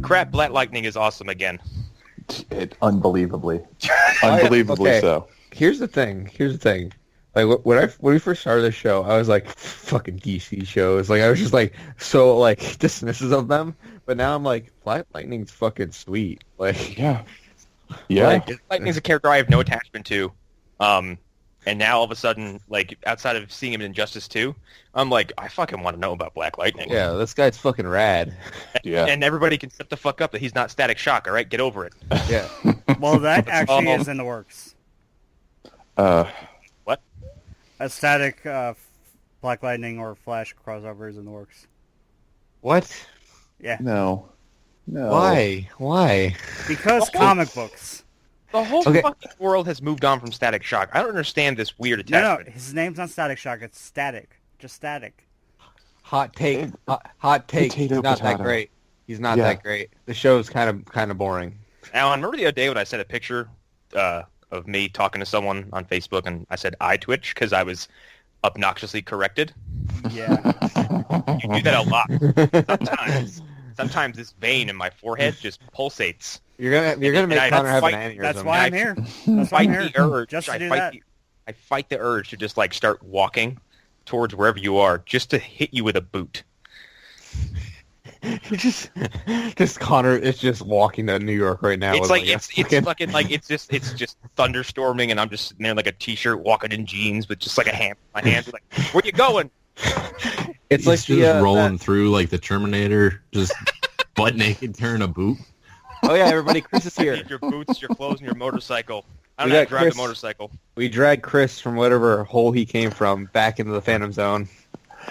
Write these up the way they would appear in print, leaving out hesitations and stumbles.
crap, Black Lightning is awesome again. Unbelievably Okay. so. Here's the thing. Like when we first started the show, I was like, fucking DC shows. Like I was just like so like dismissive of them. But now I'm like, Black Lightning's fucking sweet. Like Yeah. Like, Lightning's a character I have no attachment to. And now all of a sudden, like outside of seeing him in Injustice 2, I'm like, I fucking want to know about Black Lightning. yeah, this guy's fucking rad. Yeah. And everybody can shut the fuck up that he's not Static Shock. All right, get over it. Yeah. Well, that actually is in the works. What? A static Black Lightning or Flash crossover is in the works. What? Yeah. No. Why? Because Oh. comic books. The whole Okay. fucking world has moved on from Static Shock. I don't understand this weird No, attachment. his name's not Static Shock. It's Static. Just Static. Hot take. Hot take. Potato, He's not potato. that great. He's not Yeah. that great. The show's kind of boring. Alan, remember the other day when I sent a picture of me talking to someone on Facebook and I said I twitch because I was obnoxiously corrected? Yeah. You do that a lot. Sometimes this vein in my forehead just pulsates. You're gonna make And Connor have an fight- aneurysm. That's why I'm here. That's why Fight I'm here. the urge. Just to I do fight that. I fight the urge to just like start walking towards wherever you are, just to hit you with a boot. just Connor is just walking to New York right now. It's with, like a it's fucking- fucking like it's just thunderstorming, and I'm just sitting there in like a t-shirt, walking in jeans with just like a hand. My hands are like, where you going? It's He's like just the rolling through like the Terminator, just butt naked, carrying a boot. Oh yeah, everybody, Chris is You here. need your boots, your clothes, and your motorcycle. I don't We know how to got drive Chris. the motorcycle. We dragged Chris from whatever hole he came from back into the Phantom Zone.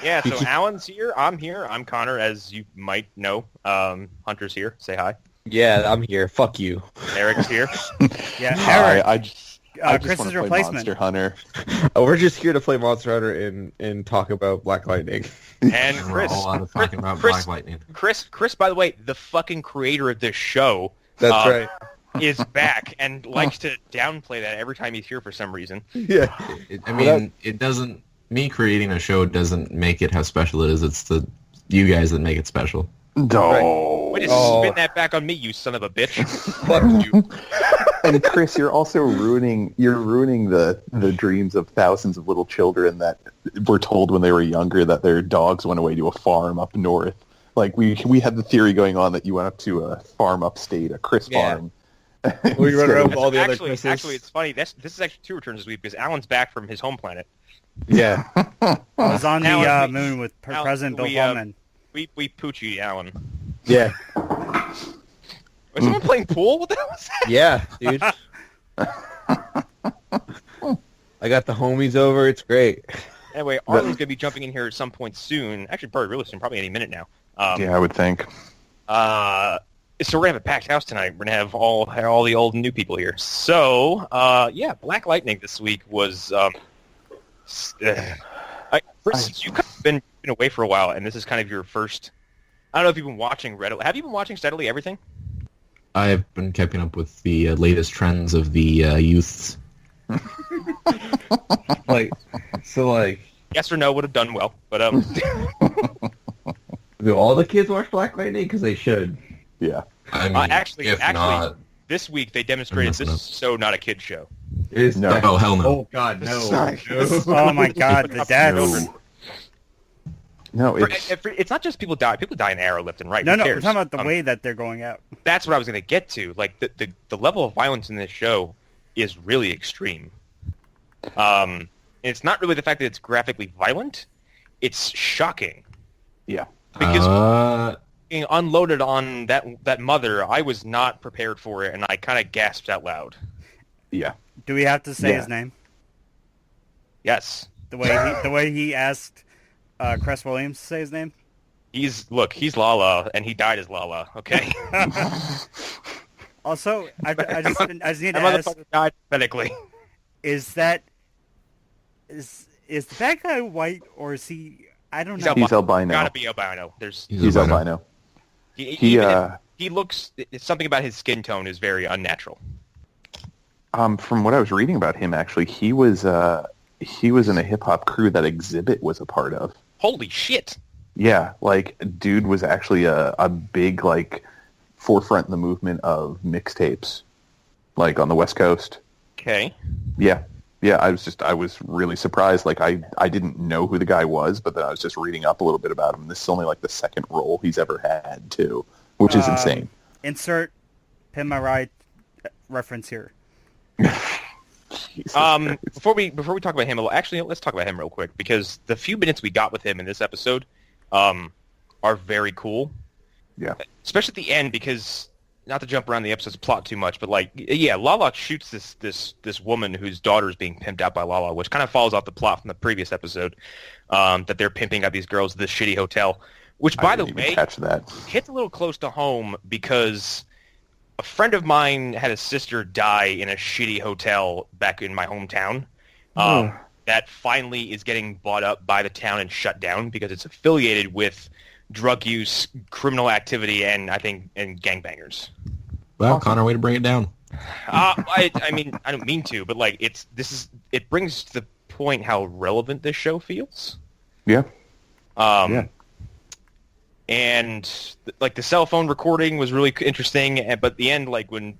Yeah, so Alan's here. I'm Connor, as you might know. Hunter's here. Say hi. Yeah, I'm here. Fuck you. Eric's here. Yeah. Hi, Eric, I just Chris's want to play replacement. Monster Hunter. We're just here to play Monster Hunter and talk about Black Lightning. And We're Chris. all out of talking about Chris- Black Lightning. Chris, by the way, the fucking creator of this show That's right. right. is back and likes to downplay that every time he's here for some reason. Yeah. It doesn't. Me creating a show doesn't make it how special it is. It's you guys that make it special. No. Way to Oh. spin that back on me, you son of a bitch. Fuck you. And Chris, you're also ruining the dreams of thousands of little children that were told when they were younger that their dogs went away to a farm up north. Like we had the theory going on that you went up to a farm upstate, a Chris Yeah. farm. We run around with all the other actually, Chris's. actually, it's funny. This is actually two returns this week because Alan's back from his home planet. Yeah. I was on the Alan, moon with Alan, President Bill we, Pullman. We poochie Alan. Yeah. Was someone playing pool? What the hell was that? Yeah, dude. I got the homies over. It's great. Anyway, Arlen's gonna be jumping in here at some point soon. Actually, probably really soon, probably any minute now. Yeah, I would think. So we're gonna have a packed house tonight. We're gonna have all the old and new people here. So yeah, Black Lightning this week was. Chris, you've been away for a while, and this is kind of your first. I don't know if you've been watching Reddit. Have you been watching steadily everything? I've been keeping up with the latest trends of the youths. Like, Yes or no would have done well, but do all the kids watch Black Lightning? Because they should. Yeah. I mean, actually, if not, this week they demonstrated messing this up. is so not a kid show. It is No. oh hell no. Oh God, no. Sorry. Oh my God, the dads. No, it's It's not just people die. People die in arrow left and right. No, Who no, we're cares? talking about the way that they're going out. That's what I was going to get to. Like the level of violence in this show is really extreme. It's not really the fact that it's graphically violent. It's shocking yeah. because being unloaded on that mother, I was not prepared for it, and I kind of gasped out loud. Yeah. Do we have to say Yeah. his name? Yes, The way he asked Cress Williams to say his name? he's Lala, and he died as Lala. Okay, Also, I just need that to ask: motherfucker died pathetically. is the bad guy white or is he? I don't know. He's albino. Gotta be albino. There's He's albino. he looks. It's something about his skin tone is very unnatural. From what I was reading about him, actually, he was in a hip hop crew that Exhibit was a part of. Holy shit! Yeah, like dude was actually a big like forefront in the movement of mixtapes, like on the West Coast. Okay. Yeah. I was really surprised. Like I didn't know who the guy was, but then I was just reading up a little bit about him. This is only like the second role he's ever had too, which is insane. Insert Pin My Ride reference here. Before we talk about him, actually, let's talk about him real quick, because the few minutes we got with him in this episode are very cool. Yeah. Especially at the end, because, not to jump around the episode's plot too much, but like, yeah, Lala shoots this woman whose daughter is being pimped out by Lala, which kind of follows off the plot from the previous episode, that they're pimping out these girls at this shitty hotel, which, by the way, catch that. hits a little close to home, because a friend of mine had a sister die in a shitty hotel back in my hometown. That finally is getting bought up by the town and shut down because it's affiliated with drug use, criminal activity, and I think gangbangers. Well, Connor, way to bring it down. I mean, I don't mean to, but like it brings to the point how relevant this show feels. Yeah. And like the cell phone recording was really interesting, but at the end, like when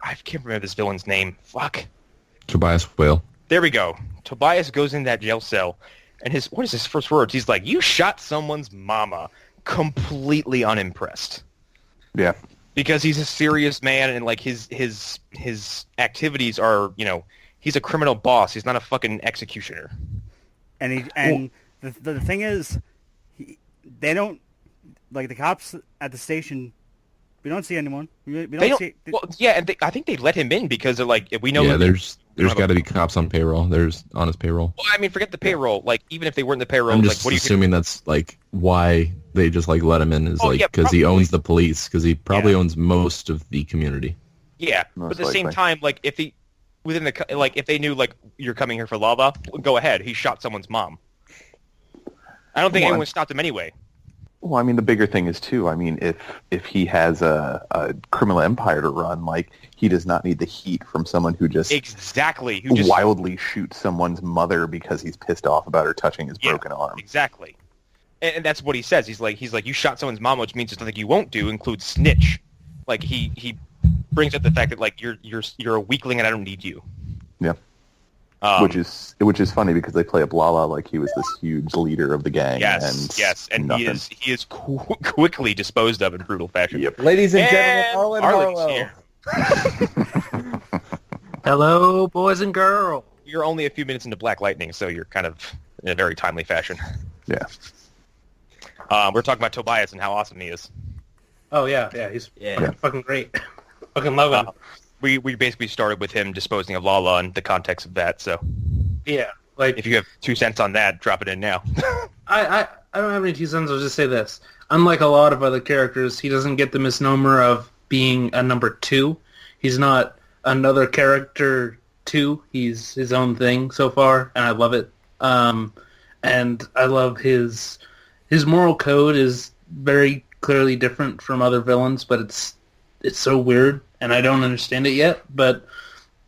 I can't remember this villain's name. Fuck. Tobias Whale. There we go. Tobias goes in that jail cell, and what is his first words? He's like, "You shot someone's mama," completely unimpressed. Yeah. Because he's a serious man, and like his activities are, he's a criminal boss. He's not a fucking executioner. And the thing is, they don't, like, the cops at the station. We don't see anyone. We don't see. Well, yeah, and I think they let him in because they're like, if we know. Yeah, there's got to be cops on payroll. There's on his payroll. Well, I mean, forget the payroll. Like, even if they weren't in the payroll, I'm just like, what assuming that's like why they just like let him in is like because he owns the police, because he probably owns most of the community. Yeah, Most but at the same likely. time, like if if they knew like you're coming here for lava, go ahead. He shot someone's mom. I don't think anyone stopped him anyway. Well, I mean, the bigger thing is, too, I mean, if he has a criminal empire to run, like, he does not need the heat from someone who just wildly shoots someone's mother because he's pissed off about her touching his broken arm. Exactly. And that's what he says. He's like, you shot someone's mom, which means there's nothing you won't do, includes snitch. Like, he brings up the fact that, like, you're a weakling and I don't need you. Yeah. Which is funny because they play up Lala like he was this huge leader of the gang. Yes, and nothing. he is quickly disposed of in brutal fashion. Yep. Ladies and gentlemen, Arlen's Harlow. here. Hello, boys and girls. You're only a few minutes into Black Lightning, so you're kind of in a very timely fashion. Yeah. We're talking about Tobias and how awesome he is. Oh yeah, he's fucking great. Fucking love him. We basically started with him disposing of Lala in the context of that, so Yeah, like if you have 2 cents on that, drop it in now. I don't have any 2 cents. I'll just say this: unlike a lot of other characters, he doesn't get the misnomer of being a number 2. He's not another character 2. He's his own thing so far, and I love it. And I love his moral code is very clearly different from other villains, but it's so weird, and I don't understand it yet, but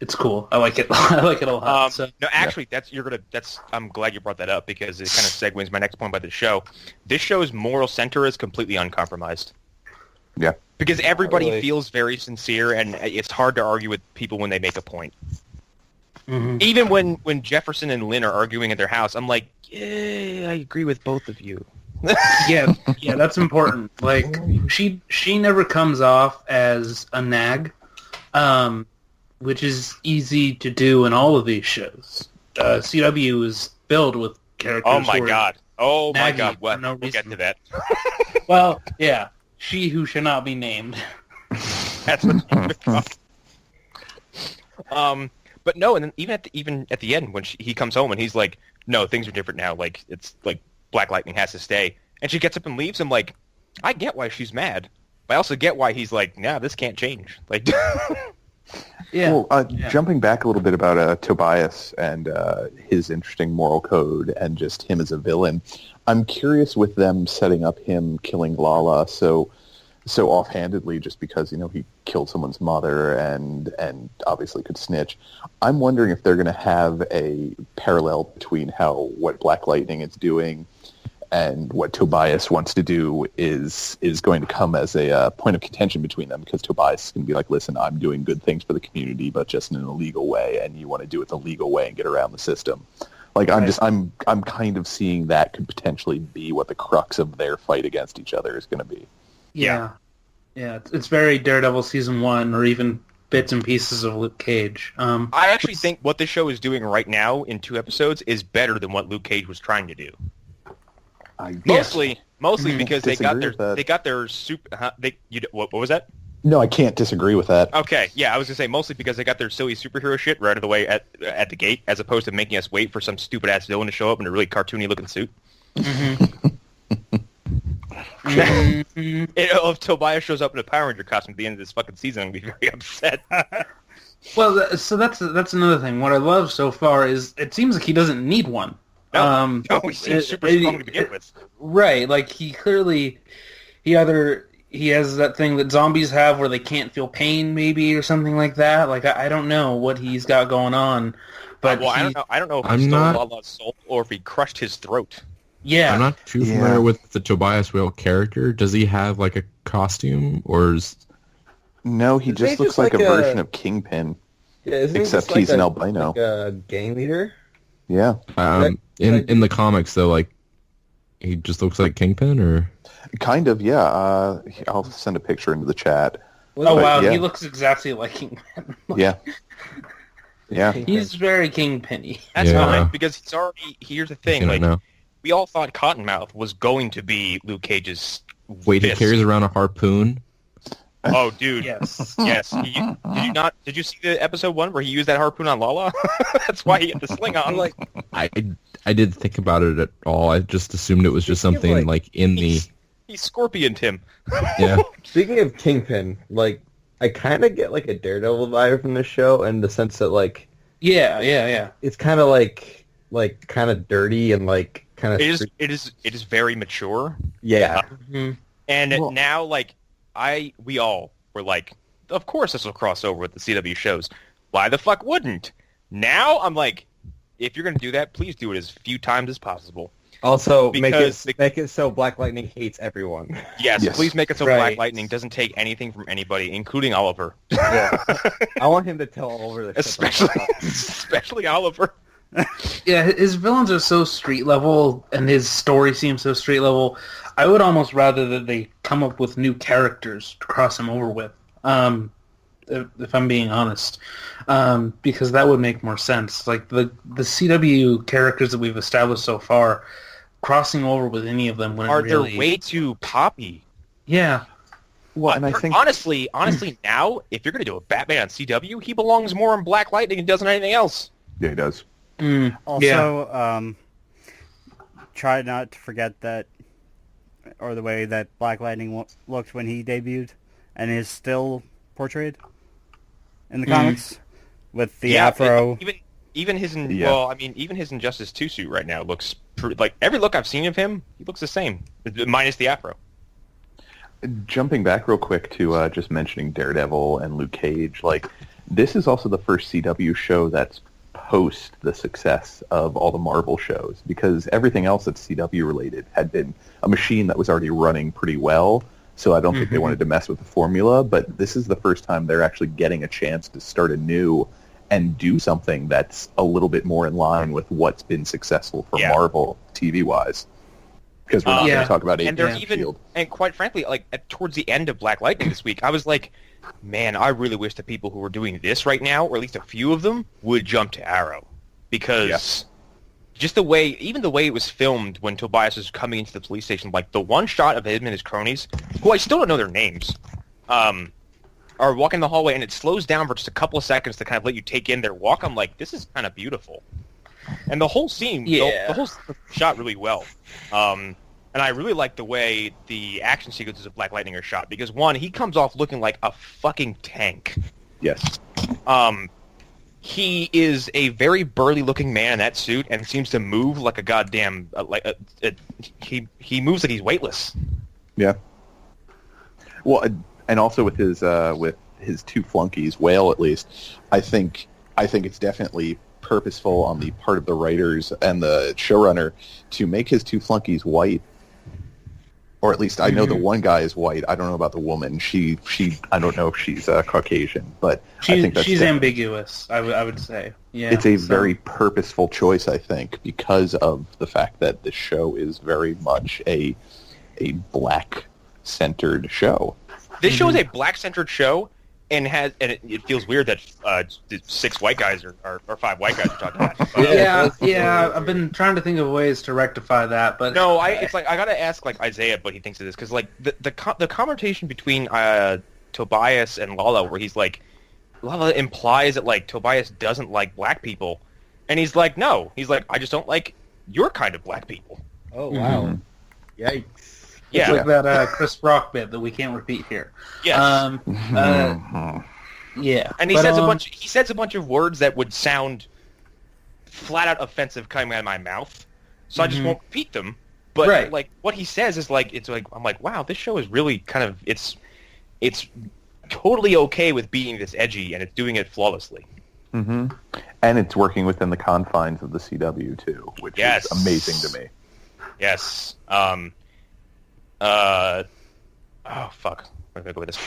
it's cool. I like it. I like it a lot. No, actually, I'm glad you brought that up because it kind of segues my next point about the show. This show's moral center is completely uncompromised. Yeah. Because everybody Really? feels very sincere, and it's hard to argue with people when they make a point. Mhm. Even when Jefferson and Lynn are arguing at their house, I'm like, yeah, I agree with both of you. yeah, that's important. Like she never comes off as a nag, which is easy to do in all of these shows. CW is filled with characters. Oh my who are god! Oh my naggy god! for What? no We'll get reason. to that. Well, yeah, she who shall not be named. That's what. But no, and then even at the end when he comes home and he's like, "No, things are different now. Like it's like Black Lightning has to stay," and she gets up and leaves. I'm like, I get why she's mad, but I also get why he's like, "Nah, this can't change." Like, Yeah. Well, jumping back a little bit about Tobias and his interesting moral code and just him as a villain, I'm curious with them setting up him killing Lala so offhandedly just because, he killed someone's mother and obviously could snitch. I'm wondering if they're going to have a parallel between what Black Lightning is doing and what Tobias wants to do is going to come as a point of contention between them, because Tobias is going to be like, listen, I'm doing good things for the community, but just in an illegal way, and you want to do it the legal way and get around the system. Like, I'm kind of seeing that could potentially be what the crux of their fight against each other is going to be. Yeah. It's very Daredevil season 1, or even bits and pieces of Luke Cage. I actually think what this show is doing right now in 2 episodes is better than what Luke Cage was trying to do. Mostly because they got their super. What was that? No, I can't disagree with that. Okay, yeah, I was gonna say mostly because they got their silly superhero shit right out of the way at the gate, as opposed to making us wait for some stupid ass villain to show up in a really cartoony looking suit. If Tobias shows up in a Power Ranger costume at the end of this fucking season, I'm gonna be very upset. Well, so that's another thing. What I love so far is it seems like he doesn't need one. No, he seems super strong to begin with. Right, like he has that thing that zombies have where they can't feel pain, maybe, or something like that. Like I don't know what he's got going on, but I don't know if he stole Lala's soul or if he crushed his throat. Yeah, I'm not too familiar with the Tobias Whale character. Does he have like a costume, or No, he just looks like a version of Kingpin. Yeah, except he's an albino. Like a gang leader. Yeah. In the comics though, like he just looks like Kingpin, or kind of, yeah. I'll send a picture into the chat. Wow, he looks exactly like Kingpin. Yeah. He's very Kingpin-y. That's fine, because here's the thing, like know. We all thought Cottonmouth was going to be Luke Cage's Wait, fist. he carries around a harpoon? Oh, dude. Yes. Did you see the episode 1 where he used that harpoon on Lala? That's why he had the sling on. I didn't think about it at all. I just assumed it was just something like in the... He scorpioned him. Yeah. Speaking of Kingpin, like, I kind of get like a Daredevil vibe from this show, in the sense that like... Yeah. It's kind of like kind of dirty and like kind of... It is very mature. Yeah. And now, like, we all were like, of course this will cross over with the CW shows. Why the fuck wouldn't? Now I'm like, if you're going to do that, please do it as few times as possible. Also, make it so Black Lightning hates everyone. Yes, please make it so Black Lightning doesn't take anything from anybody, including Oliver. Yeah. I want him to tell Oliver the especially Oliver. Yeah, his villains are so street level, and his story seems so street level. I would almost rather that they come up with new characters to cross him over with, if I'm being honest, because that would make more sense. Like the CW characters that we've established so far, crossing over with any of them wouldn't really... They're way too poppy. Yeah. Well, and I think honestly, now if you're going to do a Batman on CW, he belongs more in Black Lightning than he does in anything else. Yeah, he does. Also, try not to forget that, or the way that Black Lightning looked when he debuted, and is still portrayed in the comics with the afro. Even his Injustice 2 suit right now looks like every look I've seen of him, he looks the same, minus the afro. Jumping back real quick to just mentioning Daredevil and Luke Cage, like this is also the first CW show that's post the success of all the Marvel shows, because everything else that's CW related had been a machine that was already running pretty well, so I don't think they wanted to mess with the formula, but this is the first time they're actually getting a chance to start anew and do something that's a little bit more in line with what's been successful for Marvel TV-wise. Because we're not going to talk about Agents of S.H.I.E.L.D. And quite frankly, like towards the end of Black Lightning this week, I was like, man, I really wish the people who were doing this right now, or at least a few of them, would jump to Arrow. Because just the way it was filmed when Tobias was coming into the police station, like the one shot of him and his cronies, who I still don't know their names, are walking the hallway, and it slows down for just a couple of seconds to kind of let you take in their walk. I'm like, this is kind of beautiful. And the whole scene, the whole shot really well. And I really like the way the action sequences of Black Lightning are shot, because one, he comes off looking like a fucking tank. Yes. He is a very burly-looking man in that suit, and seems to move like a goddamn he moves like he's weightless. Yeah. Well, and also with his two flunkies, Whale at least, I think it's definitely purposeful on the part of the writers and the showrunner to make his two flunkies white. Or at least I know the one guy is white. I don't know about the woman. She I don't know if she's Caucasian, but I think she's ambiguous. I would say. Yeah, it's a very purposeful choice, I think, because of the fact that the show is very much a black-centered show. This show is a black-centered show, and it feels weird that 6 white guys or 5 white guys are talking about it. Yeah. I've been trying to think of ways to rectify that, but no, it's like I gotta ask like Isaiah what he thinks of this, because like the conversation between Tobias and Lala, where he's like, Lala implies that like Tobias doesn't like black people, and he's like, no, he's like, I just don't like your kind of black people. Oh wow, yikes! It's like that Chris Rock bit that we can't repeat here. Yes. Yeah. And he says a bunch of words that would sound flat out offensive coming out of my mouth. So I just won't repeat them. But like what he says is like, it's like, I'm like, wow, this show is really kind of, it's totally okay with being this edgy, and it's doing it flawlessly. Mm-hmm. And it's working within the confines of the CW too, which is amazing to me. Yes. Oh fuck. Where did I go with this?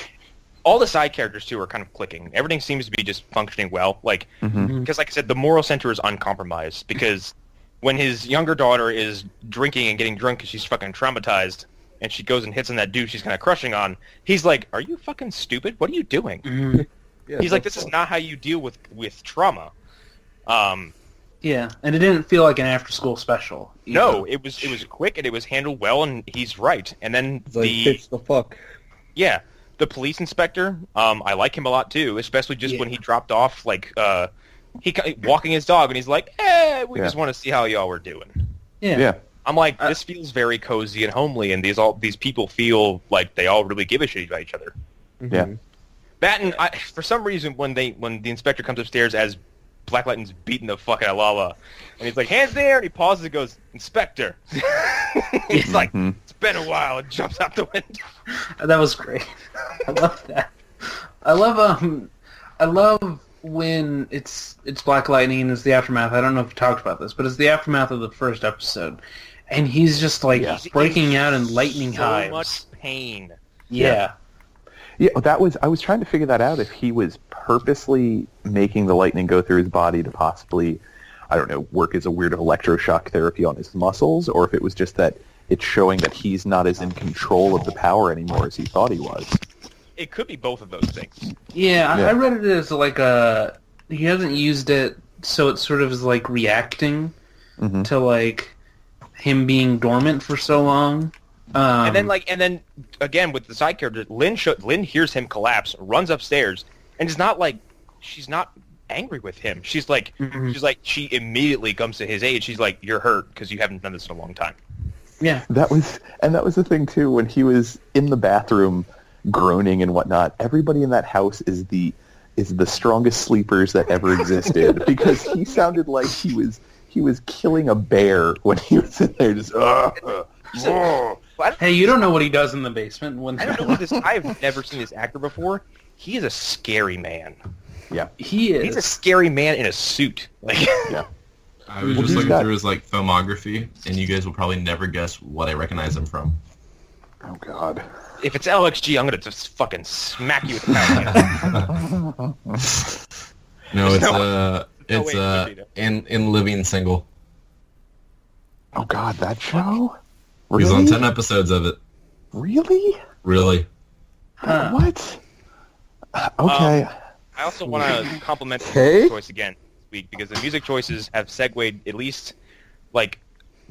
All the side characters too are kind of clicking. Everything seems to be just functioning well. Like, because like I said, the moral center is uncompromised. Because when his younger daughter is drinking and getting drunk because she's fucking traumatized, and she goes and hits on that dude she's kind of crushing on, he's like, "Are you fucking stupid? What are you doing?" He's like, "This is not how you deal with trauma." Yeah, and it didn't feel like an after-school special. Either. No, it was quick, and it was handled well, and he's right. And then it's like, bitch the fuck. Yeah, the police inspector, I like him a lot too, especially just when he dropped off, like, he walking his dog, and he's like, we just want to see how y'all were doing. Yeah. I'm like, this feels very cozy and homely, and these people feel like they all really give a shit about each other. Yeah. That, and for some reason, when the inspector comes upstairs as Black Lightning's beating the fuck out of Lala, and he's like, hands there, and he pauses and goes, Inspector. He's like, it's been a while, and jumps out the window. That was great. I love that. I love when it's Black Lightning and it's the aftermath. I don't know if we talked about this, but it's the aftermath of the first episode, and he's just like breaking out in lightning hives. So much pain. Yeah. Yeah, I was trying to figure that out, if he was purposely making the lightning go through his body to possibly, I don't know, work as a weird electroshock therapy on his muscles, or if it was just that it's showing that he's not as in control of the power anymore as he thought he was. It could be both of those things. Yeah, I read it as like he hasn't used it, so it sort of is like reacting to like him being dormant for so long. And then again with the side character, Lynn hears him collapse, runs upstairs, and is not like, she's not angry with him. She's like, she immediately comes to his aid. She's like, you're hurt because you haven't done this in a long time. Yeah, that was the thing too, when he was in the bathroom groaning and whatnot. Everybody in that house is the strongest sleepers that ever existed, because he sounded like he was killing a bear when he was in there just. Hey, you don't know what he does in the basement. I don't know this. I've never seen this actor before. He is a scary man. Yeah, he is. He's a scary man in a suit. Like, yeah. I was just looking through his like filmography, and you guys will probably never guess what I recognize him from. Oh God! If it's LXG, I'm gonna just fucking smack you with the power. No, it's in Living Single. Oh God, that show. Really? He's on 10 episodes of it. Really? Really. What? Okay. I also want to compliment the music choice again this week, because the music choices have segued, at least, like,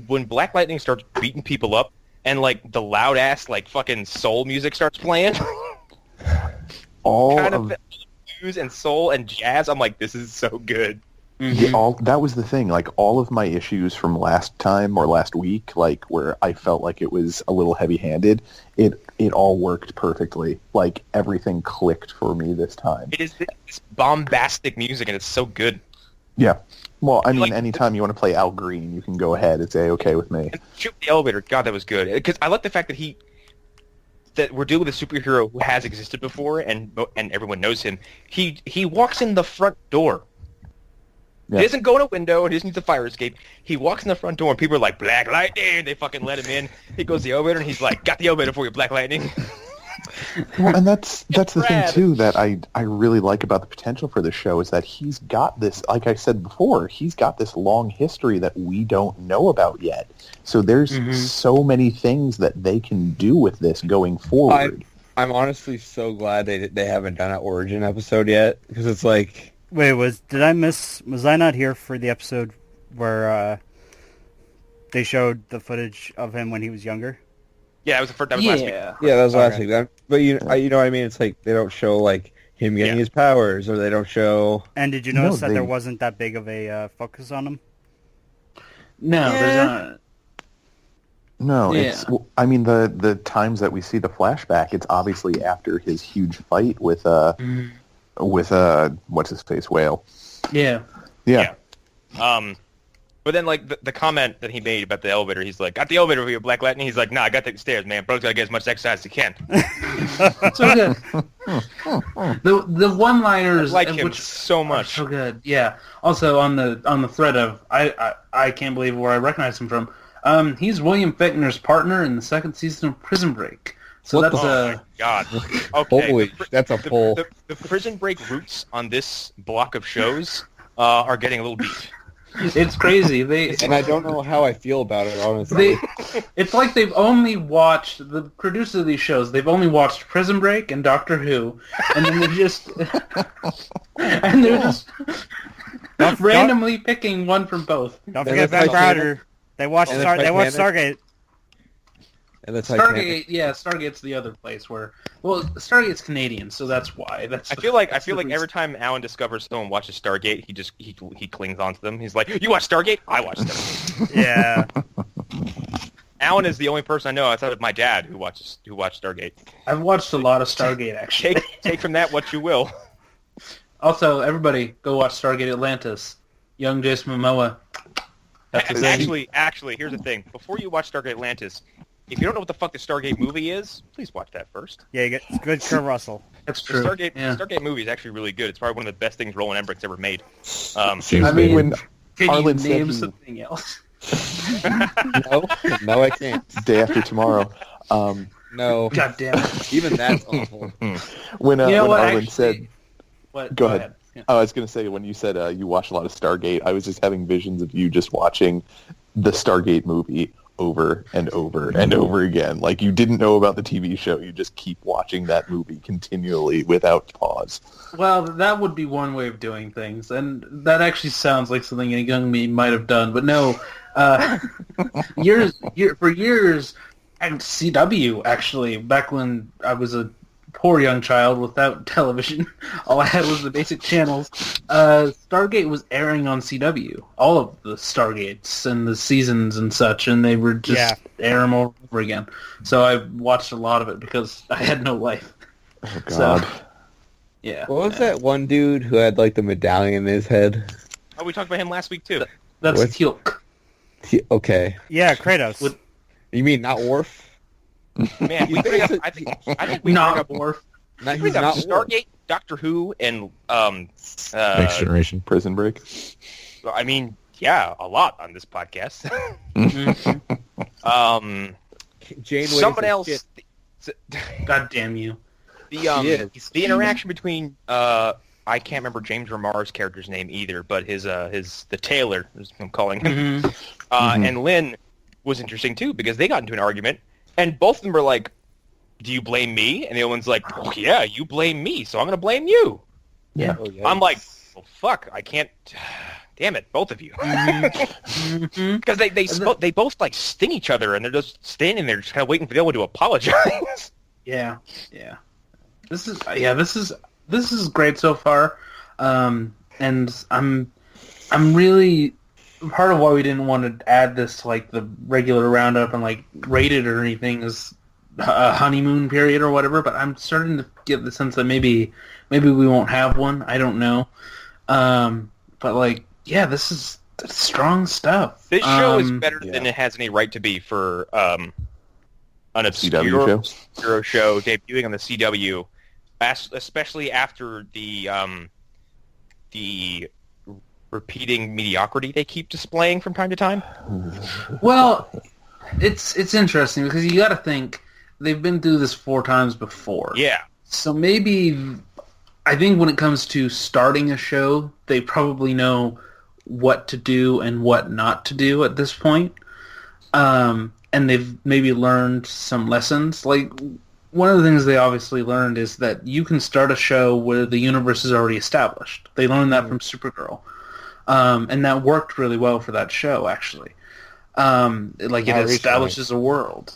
when Black Lightning starts beating people up, and, like, the loud-ass, like, fucking soul music starts playing. All kind of blues and soul and jazz, I'm like, this is so good. Yeah, that was the thing. Like, all of my issues from last time or last week, like where I felt like it was a little heavy-handed, it all worked perfectly. Like, everything clicked for me this time. It is this bombastic music, and it's so good. Yeah. Well, I mean, anytime you want to play Al Green, you can go ahead. It's A-okay with me. And Shoot the Elevator, God, that was good. Because I like the fact that we're dealing with a superhero who has existed before, and everyone knows him. He walks in the front door. Yeah. He doesn't go in a window, and he doesn't use the fire escape. He walks in the front door, and people are like, Black Lightning! They fucking let him in. He goes to the elevator, and he's like, got the elevator for you, Black Lightning. Well, and that's the thing rad. too that I really like about the potential for the show is that he's got this, like I said before, he's got this long history that we don't know about yet. So there's so many things that they can do with this going forward. I'm honestly so glad they haven't done an origin episode yet, because it's like... Wait, was I not here for the episode where they showed the footage of him when he was younger? Yeah, that was last week. Yeah, that was last week. But you know what I mean? It's like they don't show like him getting his powers, or they don't show... And did you notice that there wasn't that big of a focus on him? No, there's not. No, Yeah. it's. I mean, the times that we see the flashback, it's obviously after his huge fight with what's his face whale. Yeah. Yeah. But then, like, the comment that he made about the elevator, he's like, got the elevator for you, Black Lightning? He's like, nah, I got the stairs, man. Bro's got to get as much exercise as he can. So good. The one-liners... I like him which so are much. so good, yeah. Also, on the thread of... I can't believe where I recognize him from. He's William Fichtner's partner in the second season of Prison Break. So What that's Oh, my God. Okay. Holy, that's a pull. The Prison Break roots on this block of shows are getting a little deep. It's crazy. And I don't know how I feel about it, honestly. It's like they've only watched, the producers of these shows, they've only watched Prison Break and Doctor Who, and then they're just randomly picking one from both. Don't And forget the Beth Titanic. Crowder. They watched And the Stargate. And the Titanic. Stargate, yeah, Stargate's the other place where, well, Stargate's Canadian, so that's why. I feel like every time Allan discovers someone watches Stargate, he clings on to them. He's like, "You watch Stargate? I watch Stargate." Yeah. Allan is the only person I know outside of my dad who watched Stargate. I've watched a lot of Stargate, actually. Take from that what you will. Also, everybody, go watch Stargate Atlantis. Young Jason Momoa. That's his name. Actually, here's the thing. Before you watch Stargate Atlantis, if you don't know what the fuck the Stargate movie is, please watch that first. Yeah, you get good Kurt Russell. That's The true. Stargate movie is actually really good. It's probably one of the best things Roland Emmerich's ever made. Seems I big. mean, When Can Arlen you said name he- something else? No, I can't. Day After Tomorrow. No, God damn it. even that's awful. When You know what, Arlen actually- said, What? Go ahead. Yeah. I was going to say, when you said you watch a lot of Stargate, I was just having visions of you just watching the Stargate movie over and over and over again. Like, you didn't know about the TV show. You just keep watching that movie continually without pause. Well, that would be one way of doing things, and that actually sounds like something a young me might have done. But no, for years, and CW actually, back when I was a poor young child without television, all I had was the basic channels. Stargate was airing on CW, all of the Stargates and the seasons and such, and they were just air them over again. So I watched a lot of it because I had no life. Oh, God. So, yeah. What was that one dude who had like the medallion in his head? Oh, we talked about him last week too. That's What? Teal'c. Okay, Yeah, Kratos. With- you mean not Worf? Man, we bring up. I think we Not bring up Worf. Not, we he's bring up not Worf. Stargate, Doctor Who, and Next Generation. Prison Break. I mean, yeah, a lot on this podcast. Janeway Someone is else. shit. God damn you. The interaction between I can't remember James Remar's character's name either, but the tailor, as I'm calling him, and Lynn was interesting too because they got into an argument, and both of them were like, "Do you blame me?" And the other one's like, "Oh, yeah, you blame me, so I'm gonna blame you." Yeah. Oh, yeah. I'm like, "Well, fuck, I can't." Damn it, both of you. Because they both like sting each other, and they're just standing there, just kind of waiting for the other one to apologize. Yeah. This is great so far, and I'm really part of why we didn't want to add this to like the regular roundup and like rate it or anything is a honeymoon period or whatever. But I'm starting to get the sense that maybe we won't have one. I don't know, but like yeah, this is strong stuff. This show is better than it has any right to be for an obscure CW show debuting on the CW, especially after the repeating mediocrity they keep displaying from time to time. Well, it's interesting because you got to think they've been through this 4 times before. Yeah. So maybe I think when it comes to starting a show, they probably know what to do and what not to do at this point. And they've maybe learned some lessons. Like, one of the things they obviously learned is that you can start a show where the universe is already established. They learned that from Supergirl. And that worked really well for that show, actually. It establishes a world.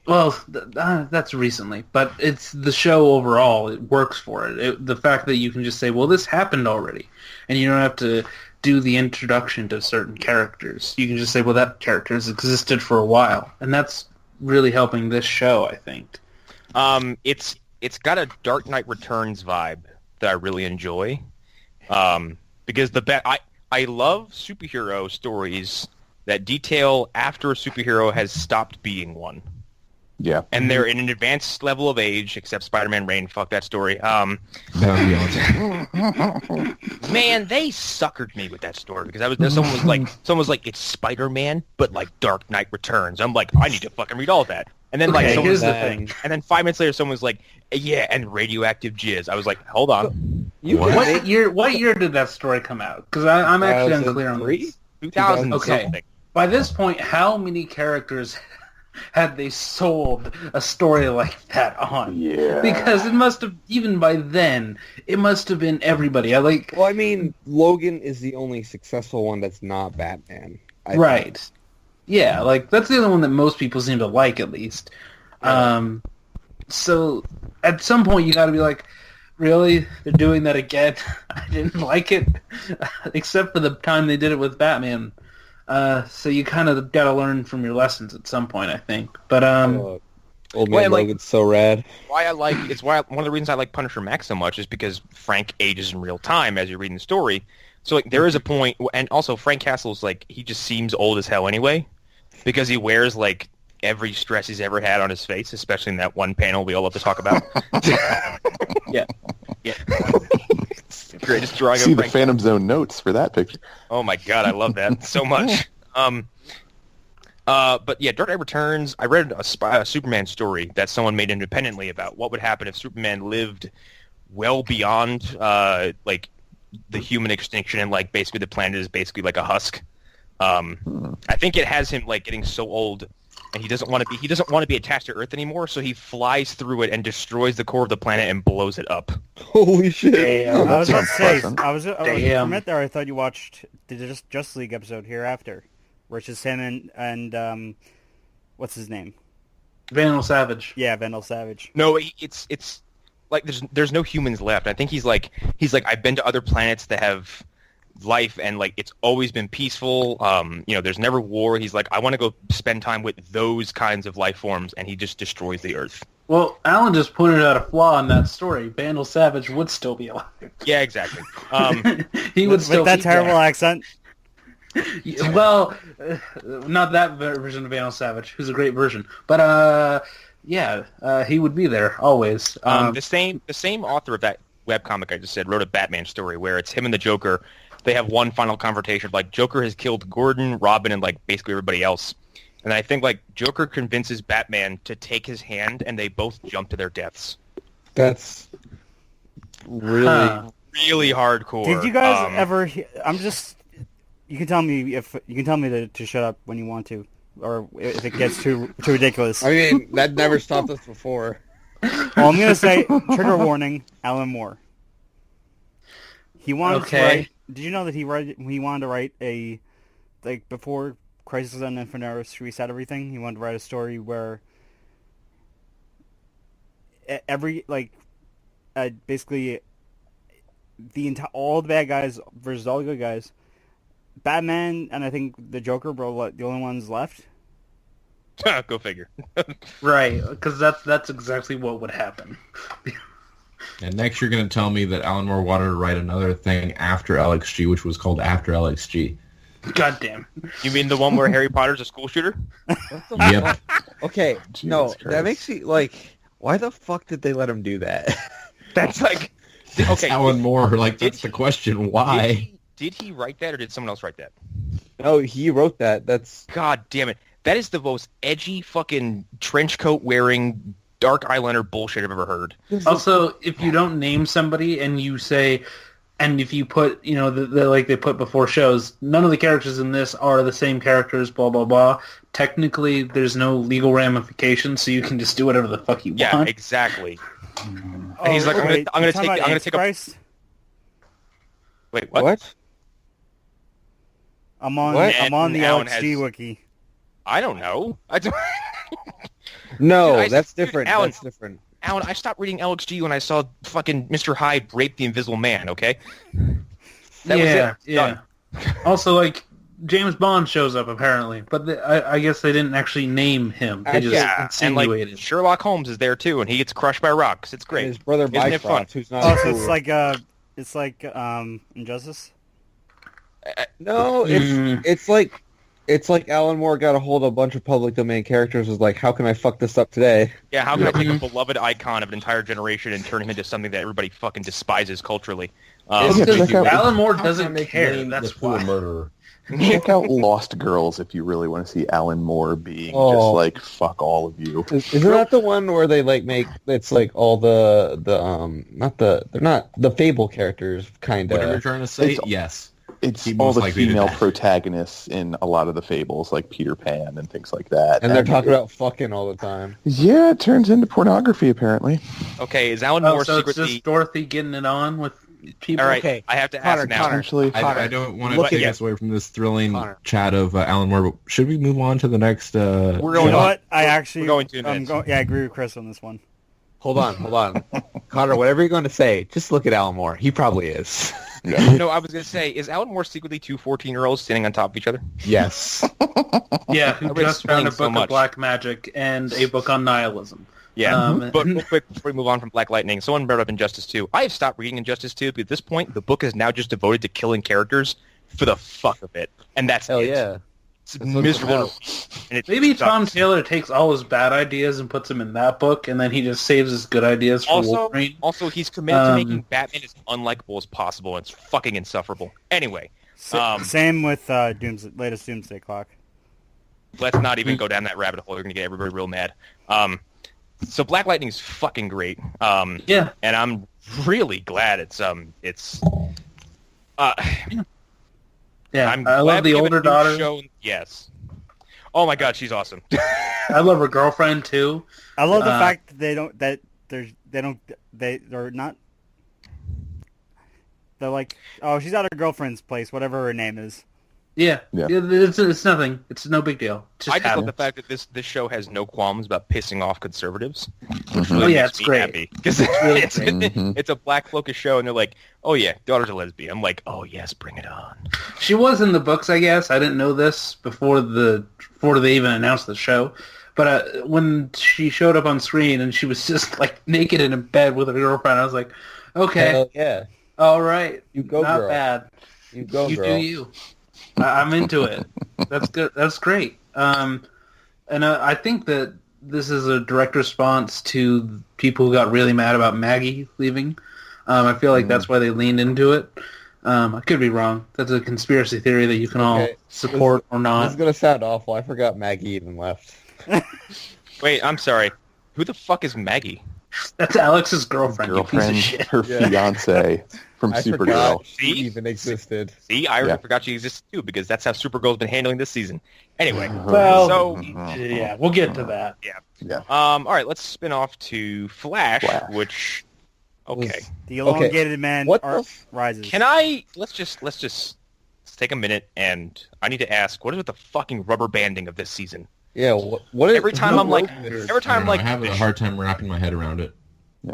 Well, that's recently, but it's the show overall. It works for it. The fact that you can just say, well, this happened already, and you don't have to do the introduction to certain characters. You can just say, well, that character has existed for a while, and that's really helping this show, I think. It's got a Dark Knight Returns vibe that I really enjoy, because I love superhero stories that detail after a superhero has stopped being one. Yeah. And they're in an advanced level of age, except Spider-Man Reign. Fuck that story. That would be awesome. Man, they suckered me with that story because someone was like, it's Spider-Man, but like Dark Knight Returns. I'm like, I need to fucking read all that. And then here's the thing. And then 5 minutes later, someone was like, yeah, and radioactive jizz. I was like, hold on. What year did that story come out? Because I'm actually unclear on this. 2000 Okay. something. By this point, how many characters had they sold a story like that on? Yeah. Because it must have, even by then, it must have been everybody. Well, I mean, Logan is the only successful one that's not Batman. Right. Think. Yeah, that's the only one that most people seem to like, at least. Yeah. So, at some point, you gotta be like, really? They're doing that again? I didn't like it. Except for the time they did it with Batman. So you kind of got to learn from your lessons at some point, I think. But Old Man Logan's so rad. One of the reasons I like Punisher Max so much is because Frank ages in real time as you're reading the story. So there is a point, and also Frank Castle's he just seems old as hell anyway, because he wears every stress he's ever had on his face, especially in that one panel we all love to talk about. Yeah. Greatest drawing See of the Frank Phantom Zone notes for that picture. Oh my god, I love that so much. But yeah, Dark Knight Returns, I read a Superman story that someone made independently about what would happen if Superman lived well beyond the human extinction and basically the planet is basically like a husk. I think it has him getting so old and he doesn't want to be attached to Earth anymore, so he flies through it and destroys the core of the planet and blows it up. Holy shit! Damn, I was about to say, I was for Damn. a minute there. I thought you watched the Justice League episode Hereafter, where it's just him and what's his name? Vandal Savage. Yeah, Vandal Savage. No, it's there's no humans left. I think he's like I've been to other planets that have life and it's always been peaceful. There's never war. He's like, I want to go spend time with those kinds of life forms, and he just destroys the Earth. Well, Allan just pointed out a flaw in that story. Vandal Savage would still be alive. Yeah, exactly. He would still with that be terrible dead. accent. Well, not that version of Vandal Savage, who's a great version, but he would be there always. The same author of that webcomic I just said wrote a Batman story where it's him and the Joker. They have one final confrontation. Joker has killed Gordon, Robin, and basically everybody else. And I think Joker convinces Batman to take his hand, and they both jump to their deaths. That's really really hardcore. Did you guys ever? I'm just. You can tell me to shut up when you want to, or if it gets too ridiculous. I mean, that never stopped us before. Well, I'm gonna say trigger warning. Alan Moore. He wanted to write. Did you know that he wanted to write before Crisis on Infinite Earths reset everything? He wanted to write a story where basically all the bad guys versus all the good guys. Batman and I think the Joker were the only ones left. Go figure. Right, because that's exactly what would happen. And next you're going to tell me that Alan Moore wanted to write another thing after LXG, which was called After LXG. Goddamn. You mean the one where Harry Potter's a school shooter? Yep. Okay, Jesus no, Christ. that makes me why the fuck did they let him do that? That's Alan Moore. That's the question. Why? Did he write that, or did someone else write that? No, he wrote that. That's God damn it. That is the most edgy fucking trench coat wearing dark eyeliner bullshit I've ever heard. Also, if you don't name somebody and you say, and if you put, like they put before shows, none of the characters in this are the same characters, blah, blah, blah. Technically, there's no legal ramifications, so you can just do whatever the fuck you want. Yeah, exactly. And he's like, I'm gonna take a... Wait, what? I'm on the LXG wiki. I don't know. I don't... No, Dude, that's different. Alan, That's different. Alan, I stopped reading LXG when I saw fucking Mr. Hyde rape the Invisible Man, okay? That was it. Yeah. Also, like, James Bond shows up, apparently. But I guess they didn't actually name him. They just insinuated. And, like, Sherlock Holmes is there, too, and he gets crushed by rocks. It's great. And his brother Mycroft, who's not so it's like Injustice? No, it's like Alan Moore got a hold of a bunch of public domain characters, was like, how can I fuck this up today? Yeah, how can I take a beloved icon of an entire generation and turn him into something that everybody fucking despises culturally? Alan Moore doesn't care. That's why. Murderer. Check out Lost Girls if you really want to see Alan Moore being just like, fuck all of you. Isn't that the one where they like make, it's like all they're not the Fable characters, kind of. Whatever you're trying to say, yes. It's all the female protagonists in a lot of the Fables, like Peter Pan and things like that. And they're talking about fucking all the time. Yeah, it turns into pornography, apparently. Okay, is Alan Moore so secretly... it's just Dorothy getting it on with people? All right, okay. I have to ask now. I don't want to take us away from this thrilling chat of Alan Moore, but should we move on to the next... You know what? I agree with Chris on this one. Hold on. Connor, whatever you're going to say, just look at Alan Moore. He probably is. No, I was going to say, is Alan Moore secretly two 14-year-olds standing on top of each other? Yes. Yeah, who just found a book of black magic and a book on nihilism. Yeah, but real quick before we move on from Black Lightning, someone brought up Injustice 2. I have stopped reading Injustice 2, but at this point, the book is now just devoted to killing characters for the fuck of it. And that's Hell it. yeah. It's miserable. And maybe Tom Taylor takes all his bad ideas and puts them in that book, and then he just saves his good ideas for Wolverine. Also, he's committed to making Batman as unlikable as possible, and it's fucking insufferable. Anyway. Same with latest Doomsday Clock. Let's not even go down that rabbit hole. You're going to get everybody real mad. So Black Lightning's fucking great. Yeah. And I'm really glad it's yeah, I'm I love the older daughter. Yes. Oh my god, she's awesome. I love her girlfriend too. I love the fact that they're not. They're like, oh, she's at her girlfriend's place, whatever her name is. Yeah. It's nothing. It's no big deal. I just love the fact that this show has no qualms about pissing off conservatives. It's great. Because it's a Black Focus show, and they're like, oh yeah, daughter's a lesbian. I'm like, oh yes, bring it on. She was in the books, I guess. I didn't know this before they even announced the show. But when she showed up on screen and she was just like naked in a bed with her girlfriend, I was like, okay. Hell yeah. All right. You go, Not girl. bad. You go, you girl. do you. I'm into it. That's good. That's great. And I think that this is a direct response to people who got really mad about Maggie leaving. I feel like that's why they leaned into it. I could be wrong. That's a conspiracy theory that you can all support or not. This is going to sound awful. I forgot Maggie even left. Wait, I'm sorry. Who the fuck is Maggie? That's Alex's girlfriend. You piece of shit. Her fiance from Supergirl. She even existed. See, I already forgot she existed too, because that's how Supergirl's been handling this season. Anyway, yeah, we'll get to that. Yeah. All right, let's spin off to Flash. Which, okay, the elongated man rises. Can I? Let's take a minute, and I need to ask, what is with the fucking rubber banding of this season? Yeah, what is... Every time I'm like, I have a hard time wrapping my head around it.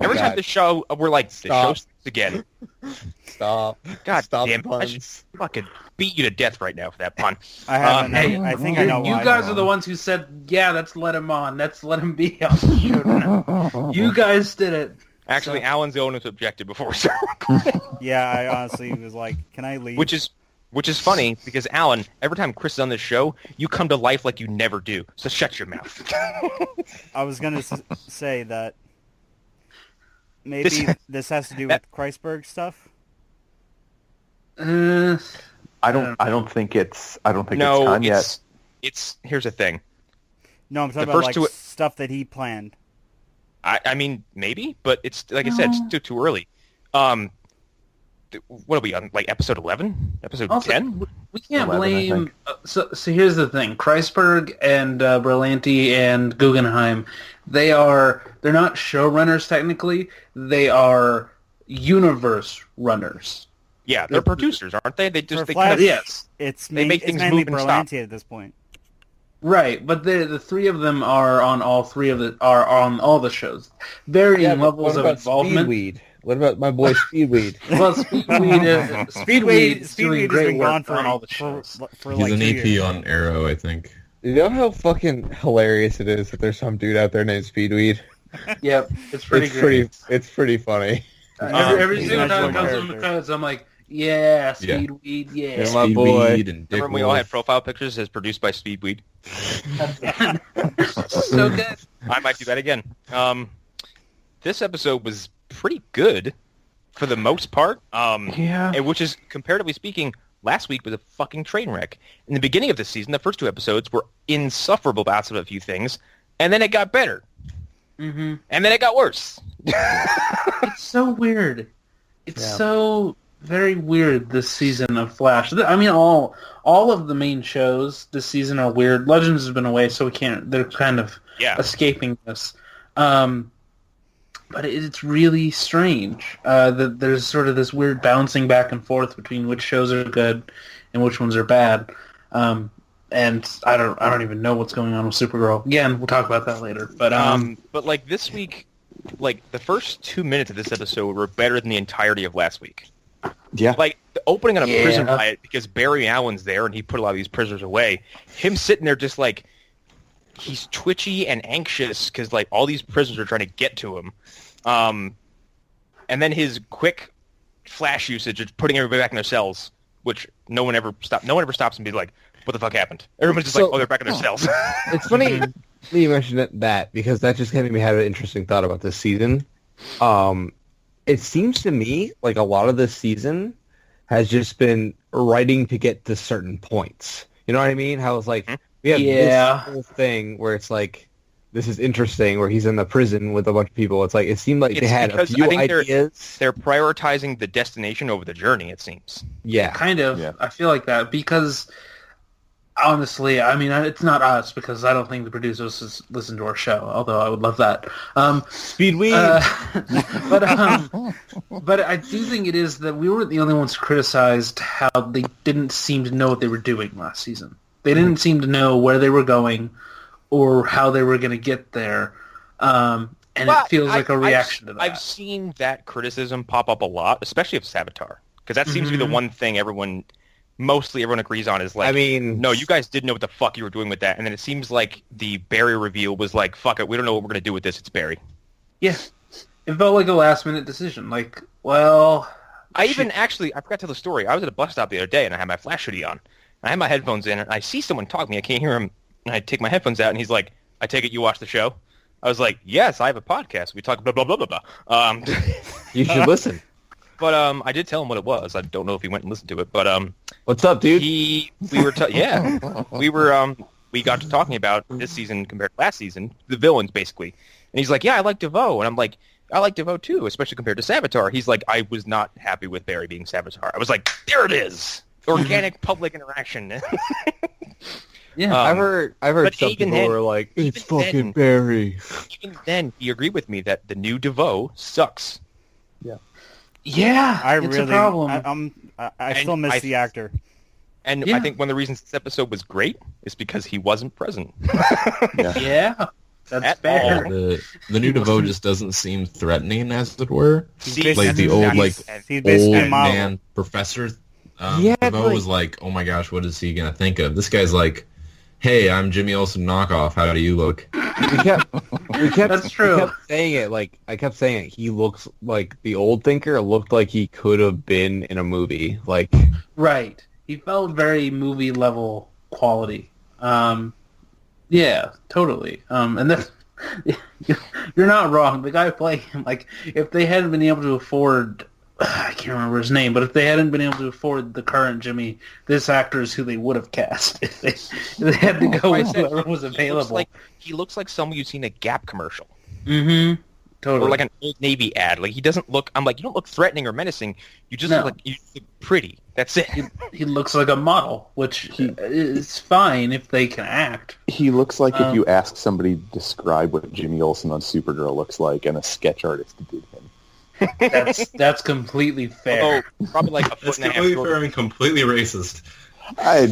Every time the show, we're like, the show starts again. Stop. God Stop damn it. I should fucking beat you to death right now for that pun. I haven't. I think I know why. You guys are the ones who said, yeah, let's let him on. Let's let him be on the show now. You guys did it. Actually, Alan's the one who objected before we started. Yeah, I honestly was like, can I leave? Which is funny, because, Alan, every time Chris is on this show, you come to life like you never do. So shut your mouth. I was going to say that maybe this has to do with Kreisberg stuff. I don't think it's No, done yet. it's here's the thing. No, I'm talking The about first like two- stuff that he planned. I mean, maybe, but it's like I said, it's still too early. What are we on? Like episode 11, episode Also, 10? We can't 11, I blame. think. So here's the thing: Kreisberg and Berlanti and Guggenheim, they're not showrunners technically. They are universe runners. Yeah, they're producers, aren't they? They For just they Flash, kind of Yes, It's They make it's things mainly move and stop. Berlanti at this point. right. But the three of them are on all the shows. Varying levels of involvement. Speedweed? What about my boy Speedweed? Well, Speedweed is doing has great been gone work on all the shows. for He's like an 2 AP years. on Arrow, I think. You know how fucking hilarious it is that there's some dude out there named Speedweed? Yep, it's pretty It's great. it's pretty funny. Every he's single an time it excellent comes on the character. credits, I'm like, yeah, Yeah. Speedweed, yeah. Yeah, my boy. Speedweed and Dick remember when we all had Wolf. profile pictures as produced by Speedweed. So good. I might do that again. This episode was pretty good for the most part. Yeah. Which is, comparatively speaking, last week was a fucking train wreck. In the beginning of the season, the first 2 episodes were insufferable bouts of a few things, and then it got better. Mm-hmm. And then it got worse. It's so weird. It's Yeah. so very weird this season of Flash. I mean, all of the main shows this season are weird. Legends has been away, so we can't. They're kind of Yeah. escaping this. But it's really strange that there's sort of this weird bouncing back and forth between which shows are good and which ones are bad. And I don't even know what's going on with Supergirl. Again, we'll talk about that later. But like this week, like the first 2 minutes of this episode were better than the entirety of last week. Yeah. Like the opening on a Yeah. prison riot because Barry Allen's there and he put a lot of these prisoners away. Him sitting there just like he's twitchy and anxious because like all these prisoners are trying to get to him. And then his quick flash usage of putting everybody back in their cells, which no one ever stops and be like, "What the fuck happened?" Everyone's just like, "Oh, they're back in their cells." It's funny that you mentioned that because that just kind of made me have an interesting thought about this season. It seems to me like a lot of this season has just been writing to get to certain points. You know what I mean? How it's like we have Yeah. this whole thing where it's like this is interesting where he's in the prison with a bunch of people. It's like it seemed like they It's had a because few I think ideas. They're prioritizing the destination over the journey. It seems. Yeah. Kind of. Yeah. I feel like that because, honestly, I mean, it's not us because I don't think the producers listen to our show, although I would love that. Speedweed. But I do think it is that we weren't the only ones who criticized how they didn't seem to know what they were doing last season. They didn't seem to know where they were going or how they were going to get there. And But it feels like a reaction to that. I've seen that criticism pop up a lot, especially of Savitar, because that seems to be the one thing mostly everyone agrees on is like, I mean, no, you guys didn't know what the fuck you were doing with that, and then it seems like the Barry reveal was like, fuck it, we don't know what we're gonna do with this. It's Barry. Yeah. It felt like a last-minute decision. Like, well... I forgot to tell the story. I was at a bus stop the other day, and I had my flash hoodie on. I had my headphones in, and I see someone talk to me. I can't hear him, and I take my headphones out, and he's like, I take it you watch the show? I was like, yes, I have a podcast. We talk blah, blah, blah, blah, blah. you should listen. But I did tell him what it was. I don't know if he went and listened to it, but What's up, dude? we got to talking about this season compared to last season, the villains basically. And he's like, yeah, I like DeVoe. And I'm like, I like DeVoe too, especially compared to Savitar. He's like, I was not happy with Barry being Savitar. I was like, there it is. Organic public interaction. Yeah. I've heard but some even people then- were like, it's even fucking then- Barry. Even then, he agreed with me that the new DeVoe sucks. Yeah, I it's really, a problem. I still miss the actor. And Yeah. I think one of the reasons this episode was great is because he wasn't present. Yeah, that's At fair. all. The new DeVoe just doesn't seem threatening, as it were. See, Like the old, like, He's basically Old a model. man professor. Yeah, DeVoe like- was like, oh my gosh, what is he gonna think of? This guy's like, hey, I'm Jimmy Olsen knockoff. How do you look? We kept That's true. We kept saying it. Like I kept saying it. He looks like the old thinker. Looked like he could have been in a movie. Like Right. He felt very movie level quality. Yeah, totally. And then you're not wrong. The guy playing him, like, if they hadn't been able to afford I can't remember his name, but if they hadn't been able to afford the current Jimmy, this actor is who they would have cast if they had to go with whoever was available. He looks like someone you've seen a Gap commercial. Mm-hmm. Totally. Or like an Old Navy ad. Like, he doesn't look... I'm like, you don't look threatening or menacing. You just look like... You look pretty. That's it. He looks like a model, which is fine if they can act. He looks like if you ask somebody to describe what Jimmy Olsen on Supergirl looks like, and a sketch artist did him. That's completely fair. Although, probably like a foot and a half completely shorter. fair and completely racist. I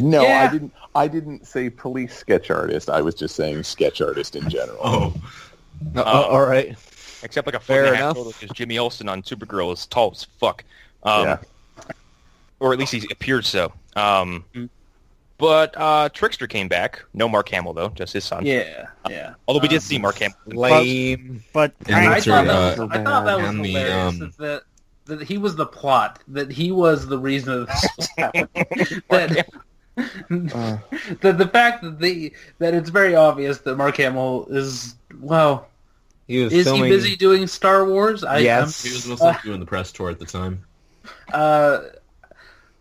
didn't say police sketch artist. I was just saying sketch artist in general. All right. Except like a foot Fair and a half enough. shorter, because Jimmy Olsen on Supergirl is tall as fuck. Yeah. Or at least he appears so. But Trickster came back. No Mark Hamill, though. Just his son. Yeah. Although we did see Mark Hamill. Lame. But And I Mr. thought that was and the, hilarious. That he was the plot. That he was the reason that this was happening. The fact that it's very obvious that Mark Hamill is He was is filming... he busy doing Star Wars? Yes. He was mostly doing the press tour at the time.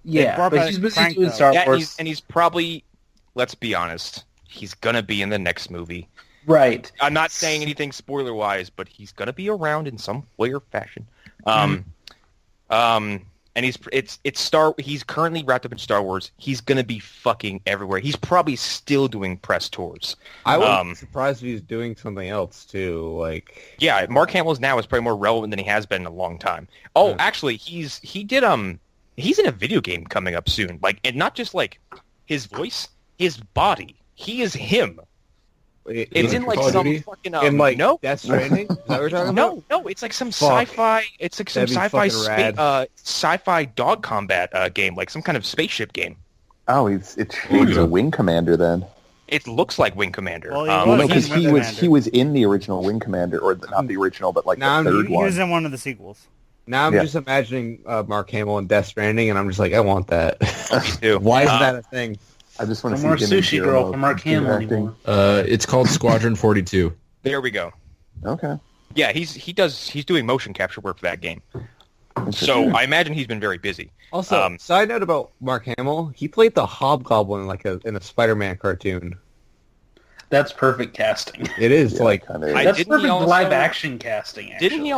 Yeah, brought but back he's busy Frank, doing though. Star Yeah, Wars. and he's probably, let's be honest, he's going to be in the next movie. Right. I'm not saying anything spoiler-wise, but he's going to be around in some way or fashion. And he's currently wrapped up in Star Wars. He's going to be fucking everywhere. He's probably still doing press tours. I would be surprised if he's doing something else, too. Like... Yeah, Mark Hamill's now is probably more relevant than he has been in a long time. Oh, actually, he's in a video game coming up soon. Like, and not just like his voice, his body. He is him. It's in like Call of some Duty? fucking in like no, Death Stranding? Is that what you're talking about? no, it's like some Fuck. sci-fi. It's like some That'd be sci-fi fucking rad. sci-fi dog combat game, like some kind of spaceship game. Oh, he's a wing commander then. It looks like Wing Commander. Well, Well, no, because he was in the original Wing Commander, or not the original, but like Nah, the third He one. was in one of the sequels. Now I'm Yeah. just imagining Mark Hamill in Death Stranding, and I'm just like, I want that. Me too. Why is that a thing? I just want No to see more him in Sushi Hero Girl Mode for Mark Hamill acting. anymore. It's called Squadron 42. There we go. Okay. Yeah, he's doing motion capture work for that game. So I imagine he's been very busy. Also, side note about Mark Hamill, he played the Hobgoblin in a Spider-Man cartoon. That's perfect casting. It is like kind I- of. That's didn't he perfect also- live action casting. Actually. Didn't he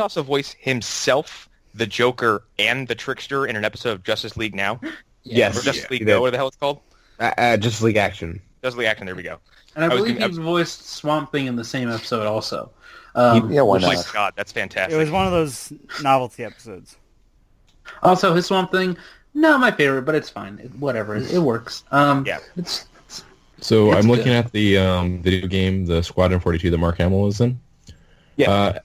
also voice himself, the Joker, and the Trickster in an episode of Justice League Now? yes, Or Justice he League did. Go, whatever the hell it's called? Just League Action. Justice League Action, there we go. And I I was believe gonna- he voiced Swamp Thing in the same episode also. Yeah, why Oh my not? god, that's fantastic. It was one of those novelty episodes. Also, his Swamp Thing, not my favorite, but it's fine. Whatever, it works. Yeah. So It's I'm looking good. at the video game, the Squadron 42 that Mark Hamill is in. Yeah.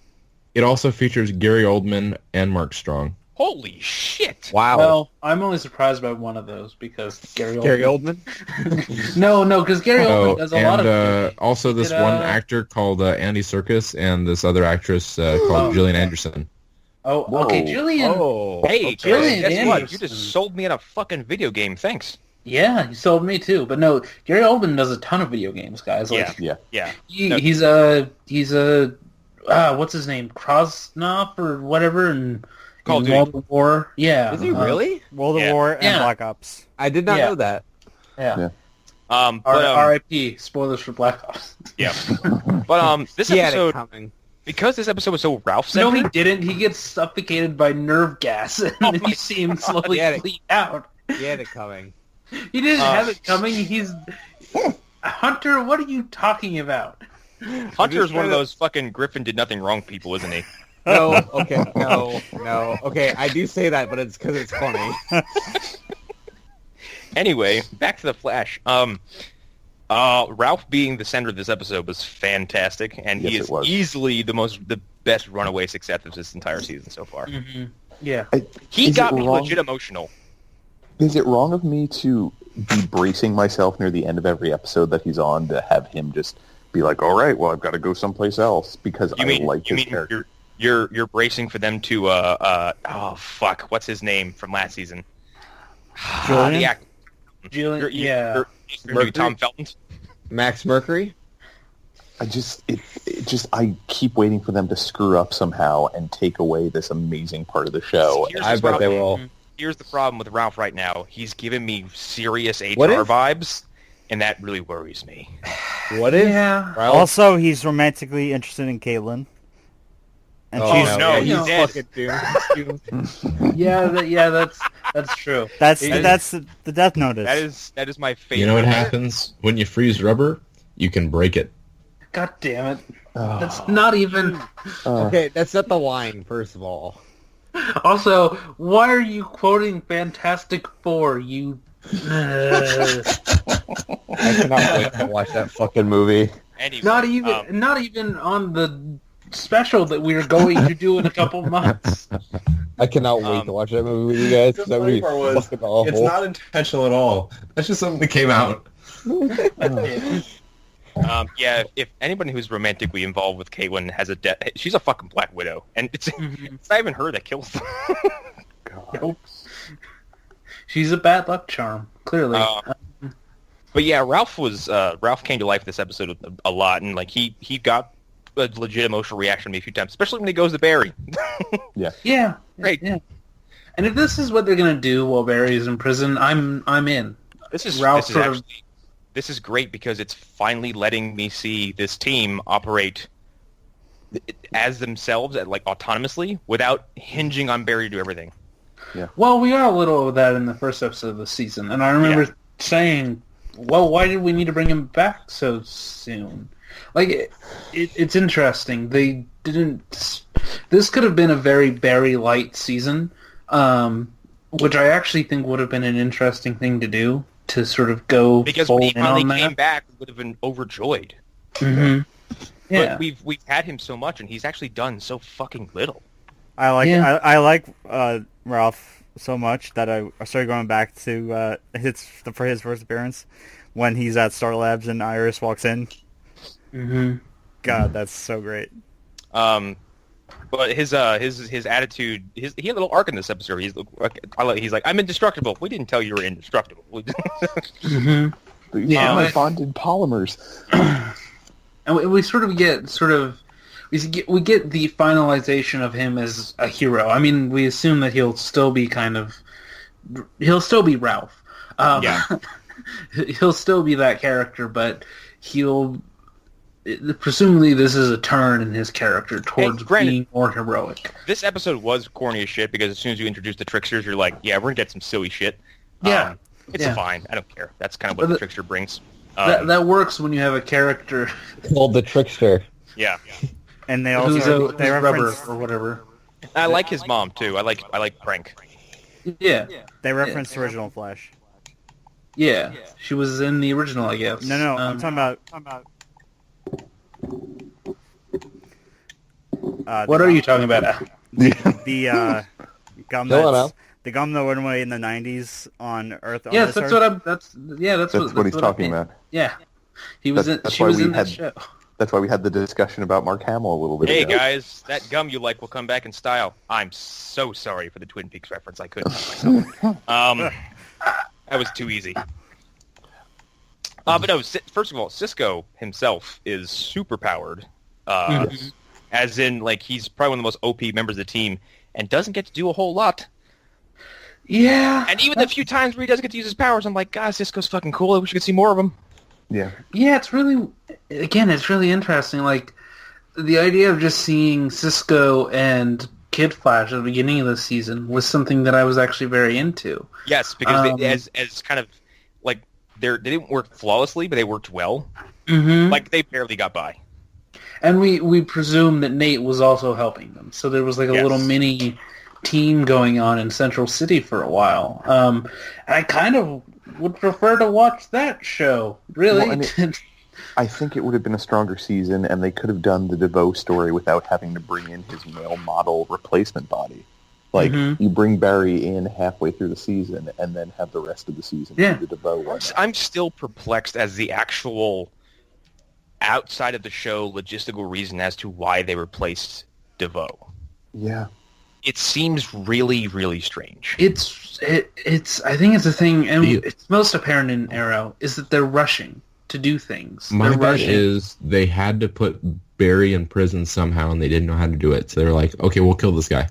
It also features Gary Oldman and Mark Strong. Holy shit! Wow. Well, I'm only surprised by one of those because Gary Oldman. Gary Oldman? No, because Gary Oldman does a lot of. Also this did, one actor called Andy Serkis and this other actress called Gillian Anderson. Oh, okay, Whoa. Julian. Oh. Hey, Okay. Chris, guess what? Anderson. You just sold me on a fucking video game. Thanks. Yeah, he sold me too. But no, Gary Oldman does a ton of video games, guys. Like, Yeah. Yeah. No. he's a what's his name, Krosnoff or whatever, and Call of World of War. Yeah, Is he really? World Yeah. of War and Yeah. Black Ops. I did not Yeah. know that. Yeah. But R.I.P. Spoilers for Black Ops. yeah. But this He had it episode, coming. because this episode was so Ralph No, he centered. didn't. He gets suffocated by nerve gas, and then you see him slowly Yeah. bleed out. He had it coming. He didn't have it coming. He's Hunter. What are you talking about? Hunter's one of those fucking Griffin did nothing wrong people, isn't he? No, okay, no. Okay, I do say that, but it's because it's funny. Anyway, back to the Flash. Ralph being the center of this episode was fantastic, and he Yes, is it was. easily the best runaway success of this entire season so far. Yeah. He Is got it me wrong? legit emotional. Is it wrong of me to be bracing myself near the end of every episode that he's on to have him just be like, "All right, well, I've got to go someplace else," because I like his character. you're bracing for them to oh fuck, what's his name from last season? Julian? The actor. Julian. You're Yeah. gonna do Tom Felton. Max Mercury? I keep waiting for them to screw up somehow and take away this amazing part of the show. I bet they will. Here's the problem with Ralph right now. He's giving me serious HR What if- vibes, and that really worries me. What if? Yeah. Ralph- Also, he's romantically interested in Caitlin. And Oh, she's no, he's he's dead. fucking doomed. Yeah, that's true. that's the death notice. That is my favorite. You know what happens when you freeze rubber? You can break it. God damn it. That's not even... Okay, that's not the line, first of all. Also, why are you quoting Fantastic Four, you... I cannot wait to watch that fucking movie. Anyway, Not even on the special that we are going to do in a couple months. I cannot wait to watch that movie with you guys. The That would be funny part was, fucking awful. it's not intentional at all. That's just something that came out. yeah, if anybody who's romantically involved with Caitlin has a death, she's a fucking Black Widow, and it's not even her that kills them. Nope. She's a bad luck charm, clearly. But yeah, Ralph came to life this episode a lot, and like he got a legit emotional reaction to me a few times, especially when he goes to Barry. Yeah. Great. Yeah. And if this is what they're gonna do while Barry is in prison, I'm in. This is Ralph this is great because it's finally letting me see this team operate as themselves, like autonomously, without hinging on Barry to do everything. Well, we got a little of that in the first episode of the season, and I remember saying, well, why did we need to bring him back so soon? Like, it's interesting. They didn't... This could have been a very Barry light season, which I actually think would have been an interesting thing to do, to sort of go Because full when he in finally on that. came back, we would have been overjoyed. Mm-hmm. Yeah. But we've had him so much, and he's actually done so fucking little. I like Yeah. I like Ralph so much that I started going back to for his first appearance when he's at Star Labs and Iris walks in. Mm-hmm. God, that's so great. But his attitude, he had a little arc in this episode. He's like, I'm indestructible. We didn't tell you were indestructible. Mm-hmm. Yeah, my bonded polymers. And we sort of get we get the finalization of him as a hero. I mean, we assume that he'll still be Ralph. Yeah. He'll still be that character, but presumably this is a turn in his character towards being more heroic. This episode was corny as shit because as soon as you introduce the tricksters, you're like, yeah, we're gonna get some silly shit. Yeah. It's fine. I don't care. That's kind of what the trickster brings. That works when you have a character Called the Trickster. Yeah. And they who's also a they rubber reference or whatever. I like his mom too. I like Prank. Yeah. they reference original Flash. Yeah. She was in the original, I guess. No, I'm talking about What are you talking about, Al? the gum Go on, that's Al. the gum that went away in the 90s on Earth. on Yes, this that's Earth? that's what he's I talking mean. about. Yeah. She was That's in why we that had- show. That's why we had the discussion about Mark Hamill a little bit Hey ago. guys, that gum you like will come back in style. I'm so sorry for the Twin Peaks reference. I couldn't help myself. That was too easy. But no, first of all, Cisco himself is super powered. As in, like, he's probably one of the most OP members of the team and doesn't get to do a whole lot. Yeah. And even the few times where he does get to use his powers, I'm like, God, Cisco's fucking cool. I wish we could see more of him. Yeah. Yeah, it's really interesting. Like, the idea of just seeing Cisco and Kid Flash at the beginning of the season was something that I was actually very into. Yes, because as kind of, like, they didn't work flawlessly, but they worked well. Mm-hmm. Like, they barely got by. And we presume that Nate was also helping them. So there was like a little mini team going on in Central City for a while. And I kind of would prefer to watch that show, really. Well, I think it would have been a stronger season, and they could have done the DeVoe story without having to bring in his male model replacement body. Like, you bring Barry in halfway through the season, and then have the rest of the season be the DeVoe one. I'm still perplexed as the actual outside of the show logistical reason as to why they replaced DeVoe. Yeah. It seems really, really strange. It's I think it's a thing, and it's most apparent in Arrow, is that they're rushing to do things. My They're bet rushing. is they had to put Barry in prison somehow, and they didn't know how to do it. So they're like, okay, we'll kill this guy.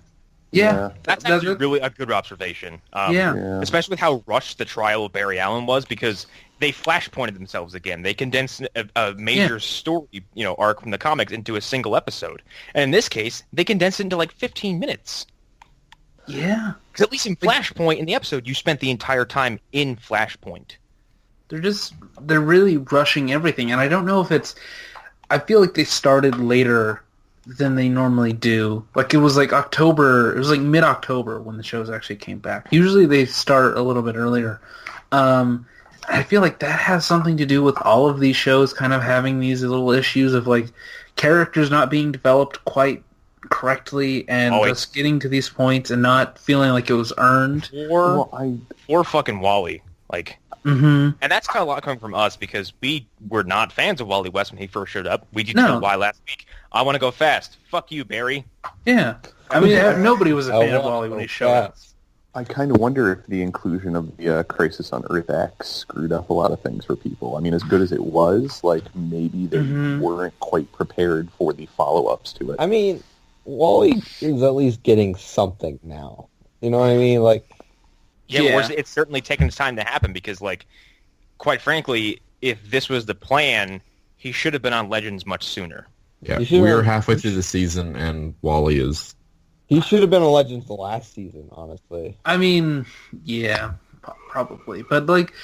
Yeah, That's actually really a good observation. Yeah. Especially with how rushed the trial of Barry Allen was, because they flashpointed themselves again. They condensed a major story, arc from the comics into a single episode. And in this case, they condensed it into like 15 minutes. Yeah. Because at least in Flashpoint, in the episode, you spent the entire time in Flashpoint. They're really rushing everything, and I don't know if it's... I feel like they started later than they normally do. Like, it was like October, it was like mid-October when the shows actually came back. Usually they start a little bit earlier. I feel like that has something to do with all of these shows kind of having these little issues of, like, characters not being developed quite correctly and just getting to these points and not feeling like it was earned. Or fucking Wally. Like... Mm-hmm. And that's kind of a lot coming from us because we were not fans of Wally West when he first showed up. We detailed why last week. I want to go fast. Fuck you, Barry. Yeah. I mean, nobody was a fan of Wally when he showed up. I kind of wonder if the inclusion of the Crisis on Earth X screwed up a lot of things for people. I mean, as good as it was, like, maybe they weren't quite prepared for the follow-ups to it. I mean, Wally is at least getting something now. You know what I mean? Like... Yeah, it's certainly taken time to happen because, like, quite frankly, if this was the plan, he should have been on Legends much sooner. Yeah, we are halfway through the season, and Wally is... He should have been on Legends the last season, honestly. I mean, yeah, probably. But, like,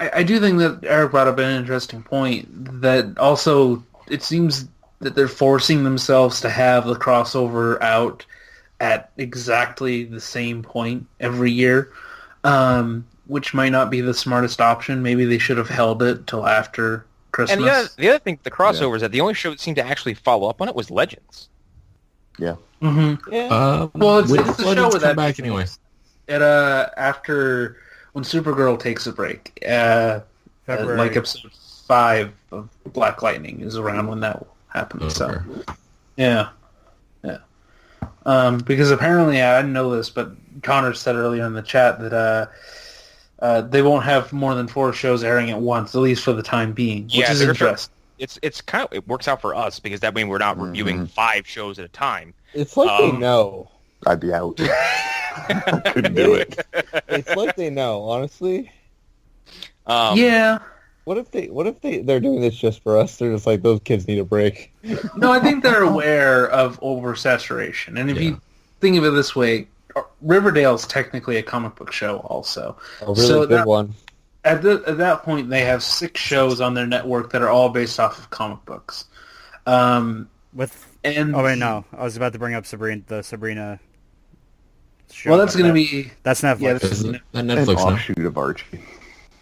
I do think that Erik brought up an interesting point that also it seems that they're forcing themselves to have the crossover out at exactly the same point every year, which might not be the smartest option. Maybe they should have held it till after Christmas. And the other thing, the crossover is that the only show that seemed to actually follow up on it was Legends. Yeah. Mm-hmm. Yeah. Well, it's the show with that back anyway. After when Supergirl takes a break, like episode 5 of Black Lightning is around when that happened. Okay. So, yeah. Because apparently, I didn't know this, but Connor said earlier in the chat that they won't have more than 4 shows airing at once, at least for the time being, which is interesting. It's kind of, it works out for us because that way we're not reviewing 5 shows at a time. It's like they know. I'd be out. Couldn't do it. It's like they know, honestly. Yeah. What if they're doing this just for us? They're just like, those kids need a break. No, I think they're aware of oversaturation. And if you think of it this way, Riverdale's technically a comic book show also. A really good one. At that point, they have 6 shows on their network that are all based off of comic books. Oh, wait, no. I was about to bring up the Sabrina show. Well, that's going to be... That's Netflix. Yeah, That's An Netflix now. offshoot of Archie.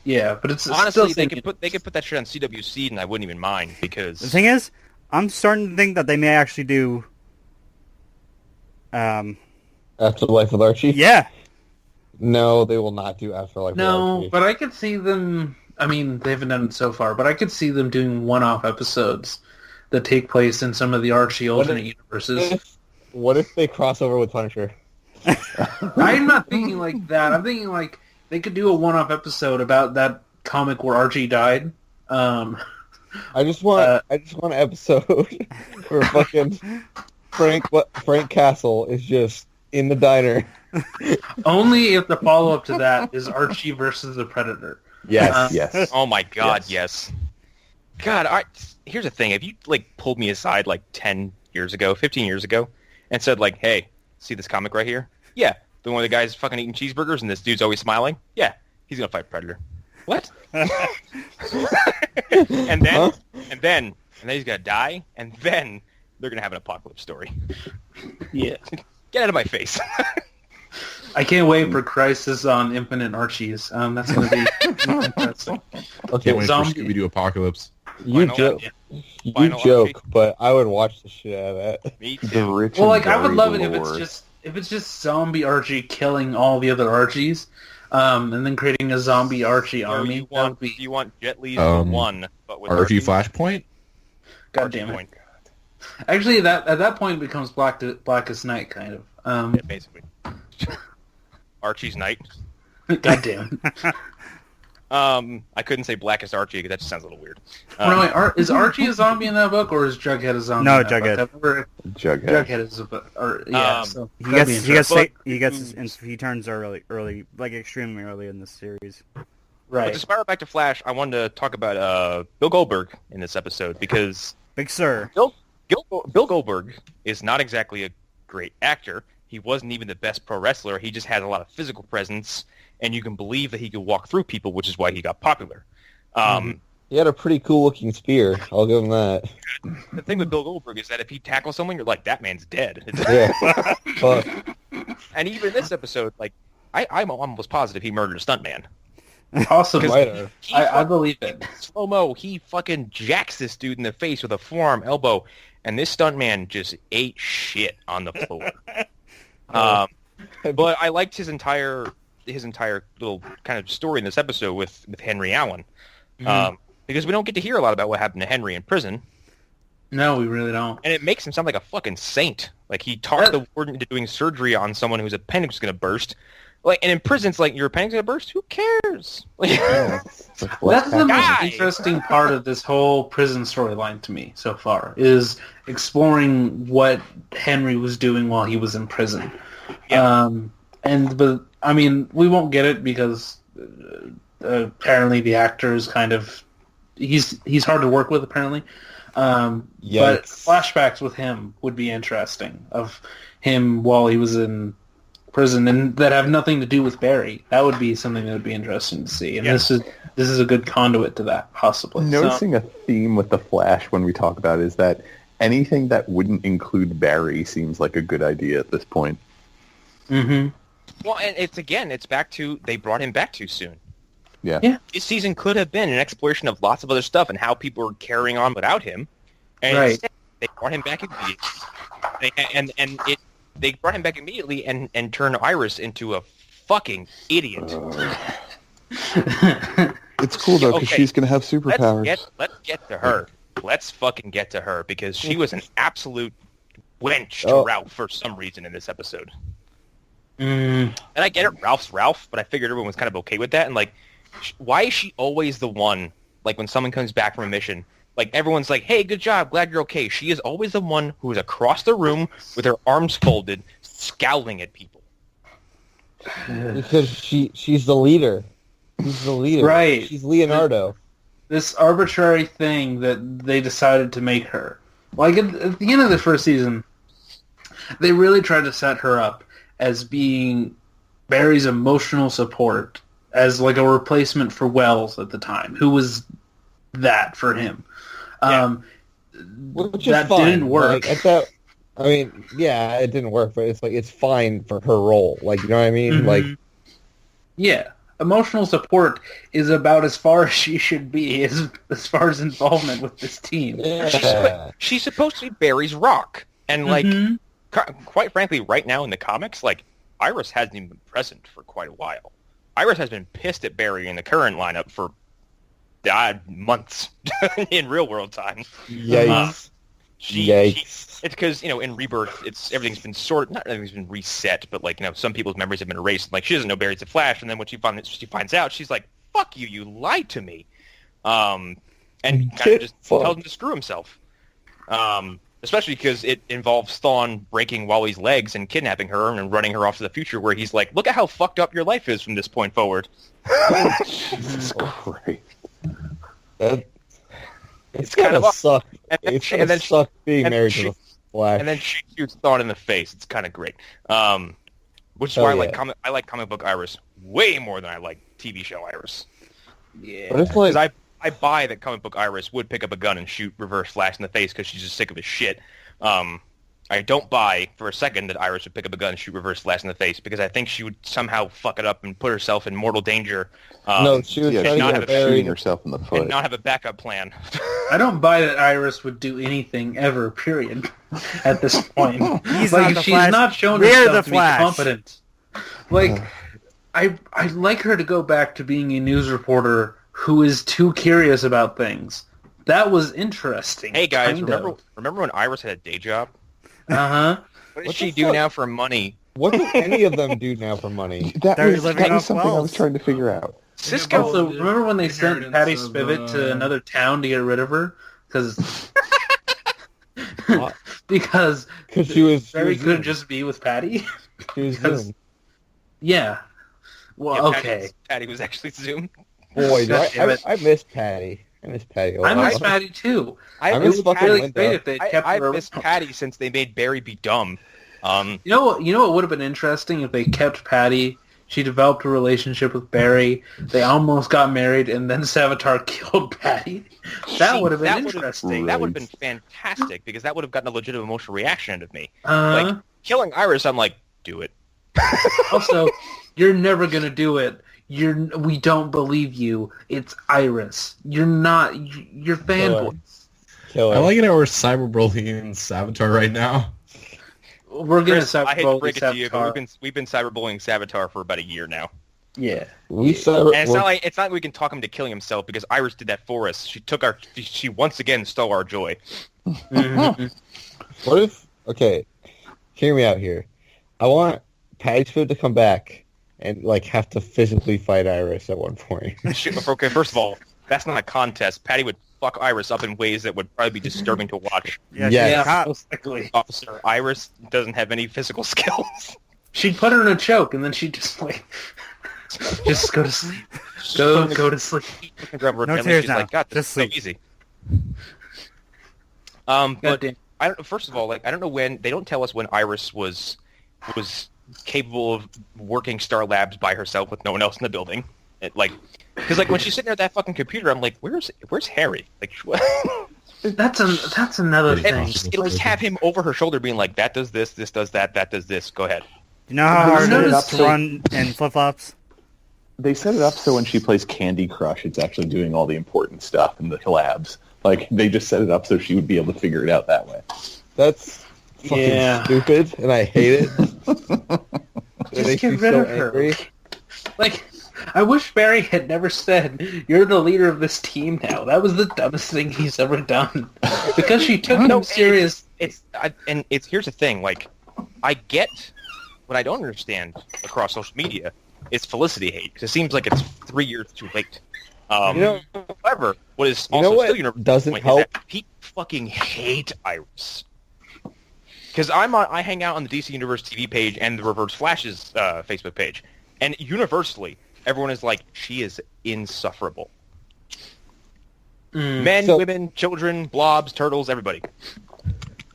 Yeah, but it's honestly still they could put that shit on CWC and I wouldn't even mind because The thing is, I'm starting to think that they may actually do... Afterlife with Archie? Yeah. No, they will not do Afterlife with Archie. No, but I could see them... I mean, they haven't done it so far, but I could see them doing one-off episodes that take place in some of the Archie alternate universes. What if they cross over with Punisher? I'm not thinking like that. I'm thinking like they could do a one-off episode about that comic where Archie died. I just want an episode where fucking Frank Castle is just in the diner. Only if the follow-up to that is Archie versus the Predator. Yes. Yes. oh my god, yes. God, here's the thing. If you like pulled me aside like 10 years ago, 15 years ago, and said like, "Hey, see this comic right here? Yeah, the one of the guys fucking eating cheeseburgers and this dude's always smiling. Yeah, he's gonna fight Predator. What? and then he's gonna die, and then they're gonna have an apocalypse story. Yeah. Get out of my face. I can't wait for Crisis on Infinite Archies. That's going to be interesting. Okay, Can't wait for Zombie- Scooby-Doo Apocalypse. you Final joke. Archie. You Final joke, Archie. but I would watch the shit out of that. Me The too. rich Well, and like I would varied love it lore. if it's just zombie Archie killing all the other Archies, and then creating a zombie Archie So army. you want Jet Li's the one, but with Archie Flashpoint? God Archie damn it! point. Actually, at that point, it becomes Blackest Night kind of. Yeah, basically. Archie's Night. God damn it! I couldn't say Blackest Archie because that just sounds a little weird. No, wait, is Archie a zombie in that book, or is Jughead a zombie? No, in that Jughead. book? I've never- Jughead. Jughead is a book. So he turns early, like extremely early in this series. But right. to spiral back to Flash, I wanted to talk about Bill Goldberg in this episode because Big Sir. Bill Goldberg is not exactly a great actor. He wasn't even the best pro wrestler. He just had a lot of physical presence, and you can believe that he could walk through people, which is why he got popular. He had a pretty cool-looking spear. I'll give him that. The thing with Bill Goldberg is that if he tackles someone, you're like, that man's dead. Yeah. Fuck. And even in this episode, like, I'm almost positive he murdered a stuntman. Possibly. Might have. I believe it. Slow-mo, he fucking jacks this dude in the face with a forearm elbow, and this stuntman just ate shit on the floor. But I liked his entire little kind of story in this episode with Henry Allen. Because we don't get to hear a lot about what happened to Henry in prison. No, we really don't. And it makes him sound like a fucking saint. Like, he talked the warden into doing surgery on someone whose appendix was going to burst. Like, and in prison, it's like, your appendix is going to burst? Who cares? Like, That's the most interesting part of this whole prison storyline to me so far, is exploring what Henry was doing while he was in prison. Yeah. But I mean, we won't get it because apparently the actor is kind of he's hard to work with apparently. But flashbacks with him would be interesting, of him while he was in prison, and that have nothing to do with Barry. That would be something that would be interesting to see. And this is a good conduit to that, possibly. Noticing a theme with the Flash when we talk about it is that anything that wouldn't include Barry seems like a good idea at this point. Mm-hmm. well, and it's back to, they brought him back too soon. Yeah. This season could have been an exploration of lots of other stuff and how people were carrying on without him. And Right. instead, they brought him back immediately. They brought him back immediately and turned Iris into a fucking idiot. It's cool, though, because Okay, she's going to have superpowers. Let's get to her. Let's fucking get to her, because she was an absolute wench to Oh. Ralph for some reason in this episode. Mm. And I get it, Ralph's Ralph, but I figured everyone was kind of okay with that. And, like, why is she always the one, like, when someone comes back from a mission, like, everyone's like, hey, good job, glad you're okay. She is always the one who is across the room with her arms folded, scowling at people. Because she's the leader. She's the leader. Right. She's Leonardo. This arbitrary thing that they decided to make her. Like, at the end of the first season, they really tried to set her up as being Barry's emotional support, as like a replacement for Wells at the time, who was that for him. Which is that fine. didn't work. Like, it didn't work, but it's like, it's fine for her role. Like, you know what I mean? Mhm. Like, Yeah. Emotional support is about as far as she should be, as far as involvement with this team. yeah. She's supposed to be Barry's rock. And, like, Mhm. quite frankly, right now in the comics, like, Iris hasn't even been present for quite a while. Iris has been pissed at Barry in the current lineup for months in real world time. Yikes. It's because, in Rebirth, everything's been not everything's been reset, but, like, some people's memories have been erased. Like, she doesn't know Barry's a Flash, and then when she finds out, she's like, fuck you, you lied to me. And kind of just tells him to screw himself. Especially because it involves Thawne breaking Wally's legs and kidnapping her and running her off to the future, where he's like, look at how fucked up your life is from this point forward. Jesus Christ. It's kind gonna of suck. And then It's she- gonna and then she- suck being and married she- to the Flash. And then she shoots Thawne in the face. It's kind of great. Which is Oh, why yeah. I like comic book Iris way more than I like TV show Iris. Yeah. But it's like, Because I buy that comic book Iris would pick up a gun and shoot Reverse Flash in the face because she's just sick of his shit. I don't buy for a second that Iris would pick up a gun and shoot Reverse Flash in the face, because I think she would somehow fuck it up and put herself in mortal danger. no, she would Yeah, try she's to not not get have shooting married. herself in the and foot. not have a backup plan. I don't buy that Iris would do anything ever, period, at this point. He's like, not if the she's Flash. not shown We're herself the to Flash. be competent. Like, I'd like her to go back to being a news reporter who is too curious about things. That was interesting. Hey guys, kind remember when Iris had a day job? Uh-huh. What does What she the do fuck? now for money? What do any of them do now for money? That They're was living off something I was Wells. trying to figure out. Cisco. Also, remember when they sent Patty Spivot to another town to get rid of her? Because Barry couldn't just be with Patty. She was Zoom. Yeah. Well, Yeah, okay. Patty was actually Zoom. Boy, I miss Patty. I miss Patty a lot. I miss Patty too. I It miss would fucking be really Linda. great if they kept I her. miss Patty since they made Barry be dumb. You know what would have been interesting if they kept Patty. She developed a relationship with Barry. They almost got married, and then Savitar killed Patty. That would have been interesting. That would have been fantastic because that would have gotten a legitimate emotional reaction out of me. Uh-huh. Like killing Iris, I'm like, do it. Also, you're never gonna do it. We don't believe you. It's Iris. You're not. You're fanboys. Killer. I like it how we're cyberbullying Savitar right now. We're gonna Chris, I hate to break it to you, Savitar. but we've been cyberbullying Savitar for about a year now. Yeah. And it's not like we can talk him to killing himself because Iris did that for us. She once again stole our joy. Mm-hmm. What if? Okay, hear me out here. I want Patty Spivot to come back and like have to physically fight Iris at one point. Okay, first of all, that's not a contest. Patty would fuck Iris up in ways that would probably be disturbing to watch. Yeah, Yes. she's hot. Most likely. Officer Iris doesn't have any physical skills. She'd put her in a choke, and then she'd just like, just go to sleep. Go to sleep. No tears She's now. like, God, this Just is so sleep. easy. But Goddamn. I don't. First of all, like I don't know when they don't tell us when Iris was capable of working Star Labs by herself with no one else in the building. Because when she's sitting there at that fucking computer, I'm like, where's Harry? Like, That's another And thing. at least have him over her shoulder, being like, that does this does that does this. Go ahead. You know how They hard set it it is up to so- run in flip-flops? They set it up so when she plays Candy Crush, it's actually doing all the important stuff in the collabs. Like, they just set it up so she would be able to figure it out that way. That's fucking stupid, and I hate it. It makes get me rid so of her. angry. Like, I wish Barry had never said, "You're the leader of this team now." That was the dumbest thing he's ever done. Because she took him serious. Here's the thing. Like, I get what I don't understand across social media is Felicity hate because it seems like it's 3 years too late. However, what is also still universal doesn't point help? is that people fucking hate Iris. Because I hang out on the DC Universe TV page and the Reverse Flash's Facebook page, and universally everyone is like, she is insufferable. Men, women, children, blobs, turtles, everybody.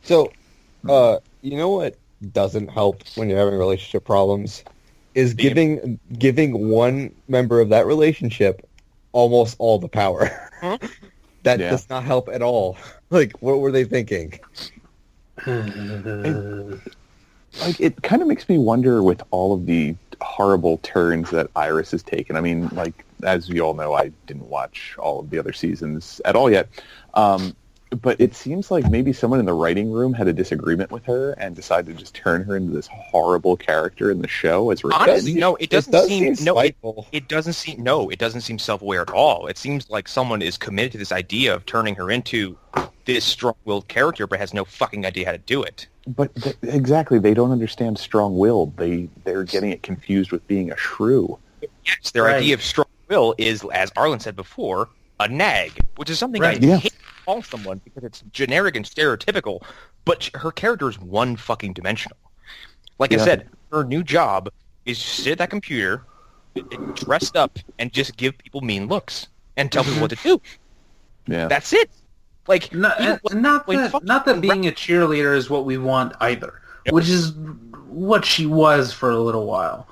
So, you know what doesn't help when you're having relationship problems is giving one member of that relationship almost all the power. That does not help at all. Like, what were they thinking? It kind of makes me wonder with all of the horrible turns that Iris has taken. I mean, like, as you all know, I didn't watch all of the other seasons at all yet. But it seems like maybe someone in the writing room had a disagreement with her and decided to just turn her into this horrible character in the show as revenge. Honestly, no, it doesn't seem spiteful. it doesn't seem self-aware at all. It seems like someone is committed to this idea of turning her into this strong-willed character, but has no fucking idea how to do it. But exactly, they don't understand strong-willed. They're getting it confused with being a shrew. Yes, their idea of strong will is, as Arlen said before, a nag, which is something I hate to call someone because it's generic and stereotypical, but her character is one fucking dimensional. Like I said, her new job is to sit at that computer, dressed up, and just give people mean looks and tell people what to do. Yeah. That's it. Like, Not that being a cheerleader is what we want either, which is what she was for a little while.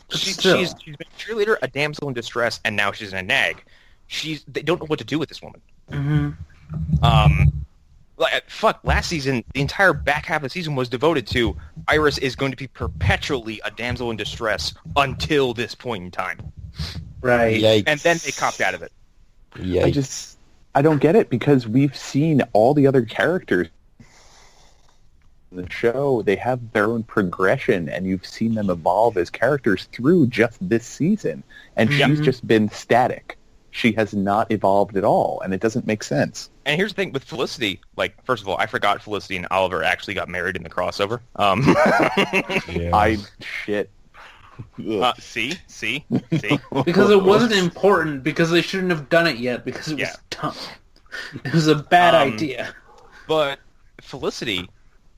She's been a cheerleader, a damsel in distress, and now she's in a nag. They don't know what to do with this woman. Last season, the entire back half of the season was devoted to Iris is going to be perpetually a damsel in distress until this point in time. Right. Yikes. And then they copped out of it. Yikes. I don't get it because we've seen all the other characters in the show. They have their own progression, and you've seen them evolve as characters through just this season. And she's just been static. She has not evolved at all, and it doesn't make sense. And here's the thing with Felicity. Like, first of all, I forgot Felicity and Oliver actually got married in the crossover. See? Because it wasn't important, because they shouldn't have done it yet, because it was dumb. It was a bad idea. But Felicity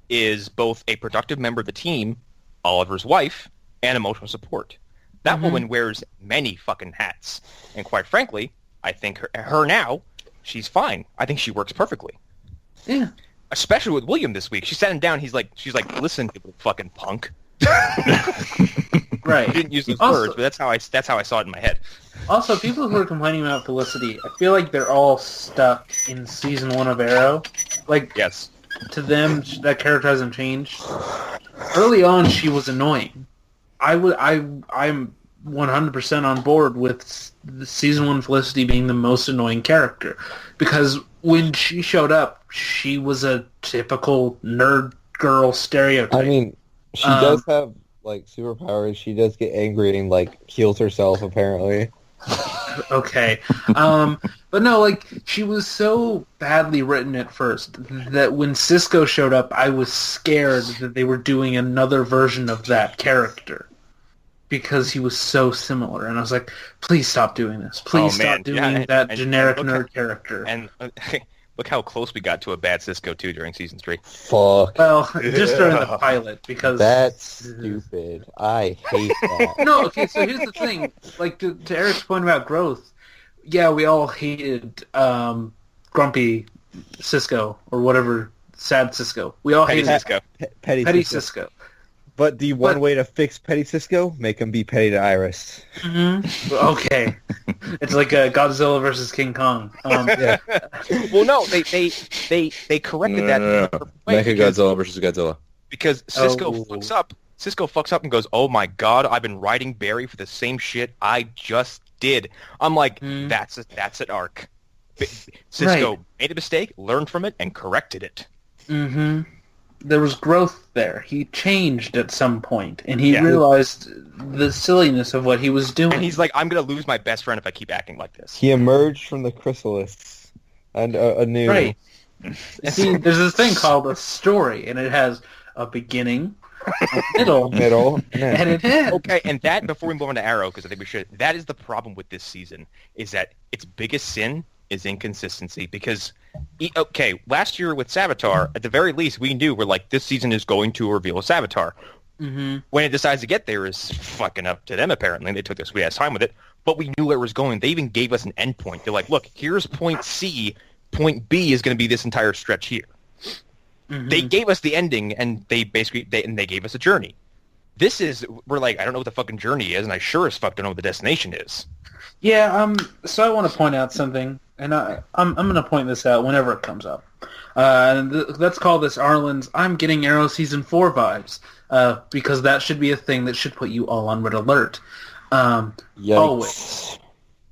is both a productive member of the team, Oliver's wife, and emotional support. That woman wears many fucking hats. And quite frankly, I think her now, she's fine. I think she works perfectly. Yeah. Especially with William this week. She sat him down. She's like, listen, you fucking punk. Right. He didn't use those words, but that's how I saw it in my head. Also, people who are complaining about Felicity, I feel like they're all stuck in season 1 of Arrow. Like, yes, to them, that character hasn't changed. Early on, she was annoying. I'm 100% on board with the season 1 Felicity being the most annoying character, because when she showed up, she was a typical nerd girl stereotype. I mean, she does have like superpowers. She does get angry and like heals herself apparently. Okay. But no, like, she was so badly written at first that when Cisco showed up, I was scared that they were doing another version of that character because he was so similar. And I was like, please stop doing this. Please stop doing that generic nerd character. And look how close we got to a bad Cisco, too, during Season 3. Fuck. Well, just during the pilot, because... That's stupid. I hate that. No, okay, so here's the thing. Like, to Eric's point about growth, yeah, we all hated Grumpy Cisco, or whatever, Sad Cisco. We all hated Cisco. Petty Cisco. But the one way to fix Petty Cisco, make him be Petty to Iris. Mm-hmm. Okay. It's like Godzilla versus King Kong. Yeah. Well, no, they corrected that. No. Mecha Godzilla versus Godzilla. Because Cisco fucks up and goes, oh my god, I've been writing Barry for the same shit I just did. I'm like, that's an arc. Cisco made a mistake, learned from it, and corrected it. Mm-hmm. There was growth there. He changed at some point, and he realized the silliness of what he was doing. And he's like, I'm going to lose my best friend if I keep acting like this. He emerged from the chrysalis and anew. Right. See, there's this thing called a story, and it has a beginning, a middle, and an end. Okay, and that, before we move on to Arrow, because I think we should, that is the problem with this season, is that its biggest sin is inconsistency, because... Okay, last year with Savitar, at the very least, we knew we're like, this season is going to reveal a Savitar. Mm-hmm. When it decides to get there is fucking up to them, apparently. They took their sweet-ass time with it, but we knew where it was going. They even gave us an endpoint. They're like, look, here's point C. Point B is going to be this entire stretch here. Mm-hmm. They gave us the ending, and they gave us a journey. This is, we're like, I don't know what the fucking journey is, and I sure as fuck don't know what the destination is. Yeah, so I want to point out something, and I'm going to point this out whenever it comes up. Let's call this Arlen's I'm Getting Arrow Season 4 vibes, because that should be a thing that should put you all on red alert. Always.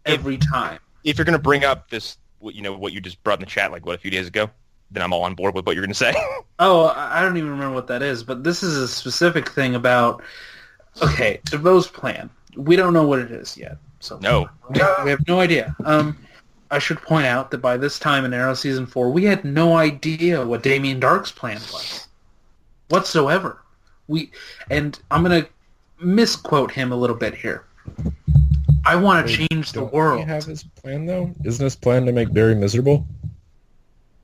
Every time. If you're going to bring up this, what you just brought in the chat, like, a few days ago, then I'm all on board with what you're going to say. Oh, I don't even remember what that is, but this is a specific thing about, okay, DeVoe's plan. We don't know what it is yet. So no. We have no idea. I should point out that by this time in Arrow Season 4, we had no idea what Damien Dark's plan was. Whatsoever. And I'm going to misquote him a little bit here. I want to change the world. Don't he have his plan, though? Isn't his plan to make Barry miserable?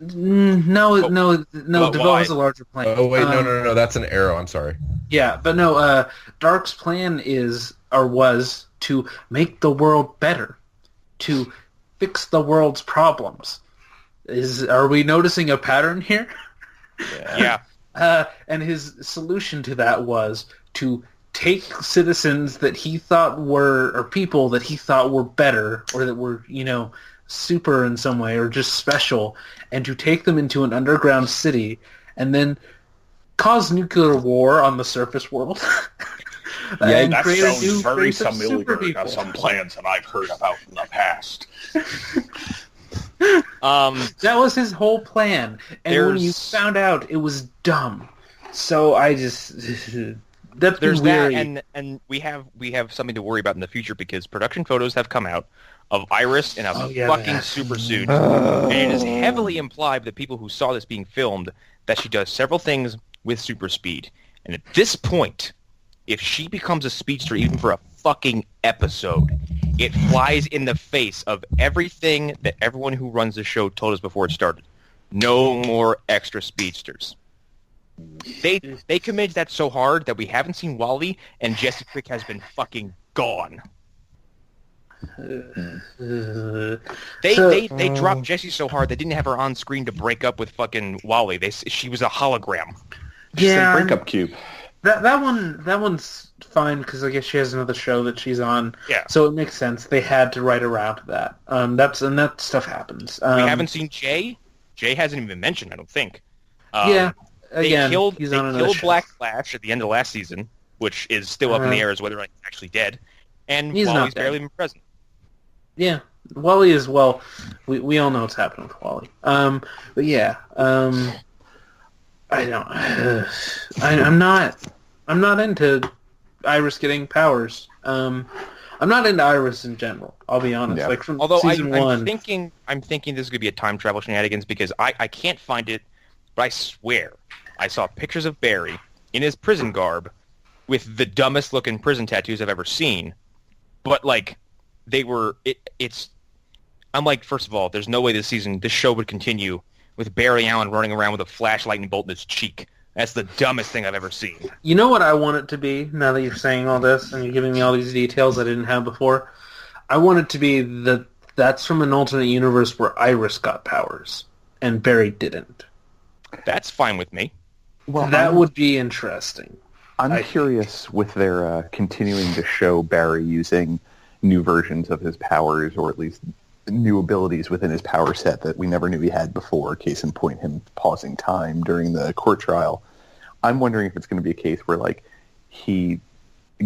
No, DeVoe has a larger plan. Oh, wait, no, that's an Arrow, I'm sorry. Yeah, but no, Dark's plan was to make the world better, to fix the world's problems. Are we noticing a pattern here? Yeah. And his solution to that was to take citizens that he thought were, or people that he thought were better, or that were, super in some way, or just special, and to take them into an underground city, and then cause nuclear war on the surface world. Yeah, that sounds very familiar to some plans that I've heard about in the past. That was his whole plan, and when you found out, it was dumb. So I just there's that, and we have something to worry about in the future, because production photos have come out of Iris in a fucking super suit, and it is heavily implied that people who saw this being filmed that she does several things with super speed, and at this point, if she becomes a speedster even for a fucking episode, it flies in the face of everything that everyone who runs the show told us before it started. No more extra speedsters. They committed that so hard that we haven't seen Wally, and Jesse Quick has been fucking gone. They dropped Jessie so hard they didn't have her on screen to break up with fucking Wally. She was a hologram. Yeah, breakup cube. That one's fine because I guess she has another show that she's on. Yeah. So it makes sense. They had to write around that. That stuff happens. We haven't seen Jay. Jay hasn't even been mentioned, I don't think. Yeah. Again, they killed show. Black Flash at the end of last season, which is still up in the air as whether he's actually dead. And he's Wally's not dead. barely been present. Yeah. Wally is, well, we all know what's happening with Wally. But yeah, I don't. I'm not into Iris getting powers. I'm not into Iris in general. I'll be honest. Yeah. Like from Although season one, I'm thinking this is going to be a time travel shenanigans because I can't find it, but I swear I saw pictures of Barry in his prison garb with the dumbest looking prison tattoos I've ever seen. But like they were, I'm like, first of all, there's no way this show would continue with Barry Allen running around with a flash lightning bolt in his cheek. That's the dumbest thing I've ever seen. You know what I want it to be, now that you're saying all this and you're giving me all these details I didn't have before? I want it to be that's from an alternate universe where Iris got powers and Barry didn't. That's fine with me. Well, that would be interesting. I'm curious with their continuing to show Barry using new versions of his powers, or at least new abilities within his power set that we never knew he had before. Case in point, him pausing time during the court trial. I'm wondering if it's going to be a case where like he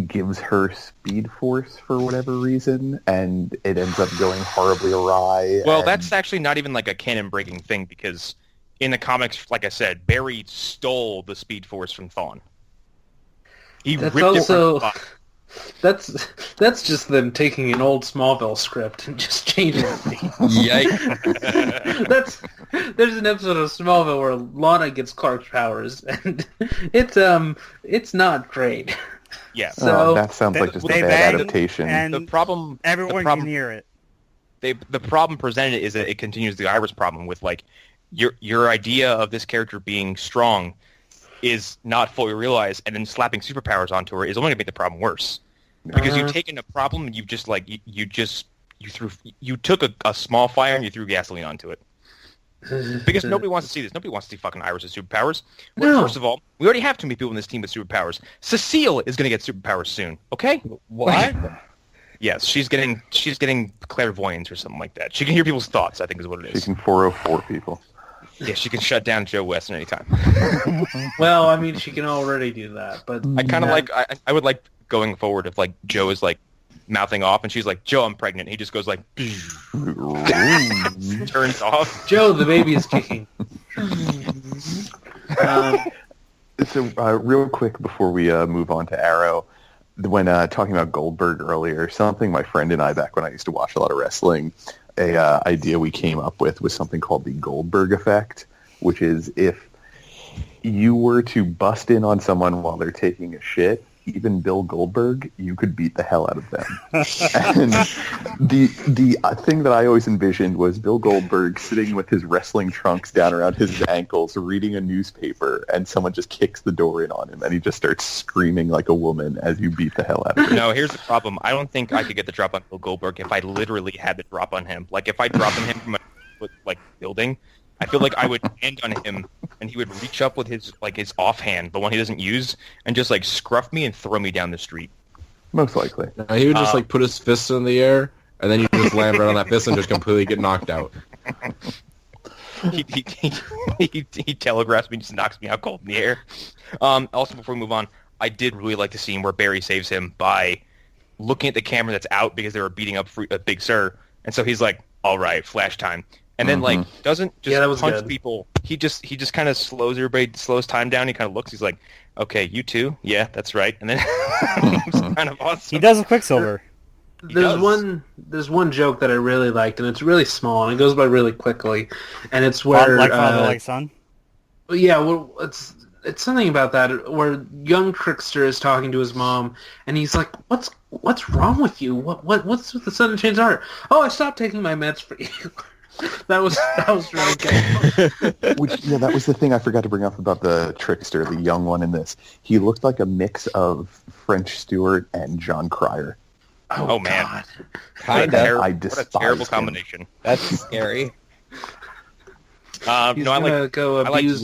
gives her Speed Force for whatever reason, and it ends up going horribly awry. Well, that's actually not even like a canon-breaking thing because in the comics, like I said, Barry stole the Speed Force from Thawne. He ripped it from the That's just them taking an old Smallville script and just changing it. Yikes. There's an episode of Smallville where Lana gets Clark's powers, and it's not great. Yeah. So that sounds like just a bad adaptation. And the problem can hear it. The problem presented is that it continues the Iris problem with like your idea of this character being strong is not fully realized, and then slapping superpowers onto her is only going to make the problem worse. Because you've taken a problem and you've just like you took a small fire and you threw gasoline onto it. Because nobody wants to see this. Nobody wants to see fucking Iris' superpowers. Well, No. First of all, we already have too many people in this team with superpowers. Cecile is going to get superpowers soon. Okay? What? Yes, she's getting clairvoyance or something like that. She can hear people's thoughts, I think is what it She is. can 404 people. Yeah, she can shut down Joe West at any time. well, I mean, she can already do that, but I kind of like. I would like going forward if like Joe is like mouthing off and she's like, Joe, I'm pregnant. He just goes like, turns off. Joe, the baby is kicking. So real quick before we move on to Arrow, when talking about Goldberg earlier, something my friend and I, back when I used to watch a lot of wrestling, a idea we came up with was something called the Goldberg effect, which is if you were to bust in on someone while they're taking a shit, even Bill Goldberg, you could beat the hell out of them. And the thing that I always envisioned was Bill Goldberg sitting with his wrestling trunks down around his ankles, reading a newspaper, and someone just kicks the door in on him, and he just starts screaming like a woman as you beat the hell out of him. No, here's the problem. I don't think I could get the drop on Bill Goldberg if I literally had the drop on him. Like, if I dropped on him from a building, I feel like I would land on him, and he would reach up with his offhand, the one he doesn't use, and just like scruff me and throw me down the street. Most likely. He would just like put his fists in the air, and then you just land right on that fist and just completely get knocked out. He telegraphs me, just knocks me out cold in the air. Also, before we move on, I did really like the scene where Barry saves him by looking at the camera that's out because they were beating up Big Sir, and so he's like, "All right, flash time." And then, like, doesn't just punch good. people. He just kind of slows time down. He kind of looks. He's like, okay, you too? Yeah, that's right. And then it's kind of awesome. He does a Quicksilver. There's one joke that I really liked, and it's really small, and it goes by really quickly. And it's where... Like Father, like Son? Yeah, well, it's something about that where young Trickster is talking to his mom, and he's like, "What's wrong with you? What's with the sudden change of heart? Oh, I stopped taking my meds for you." that was really good. That was the thing I forgot to bring up about the Trickster, the young one in this. He looked like a mix of French Stewart and John Cryer. Oh man, Kind of. I what a despise terrible him. combination. That's scary. He's gonna go abuse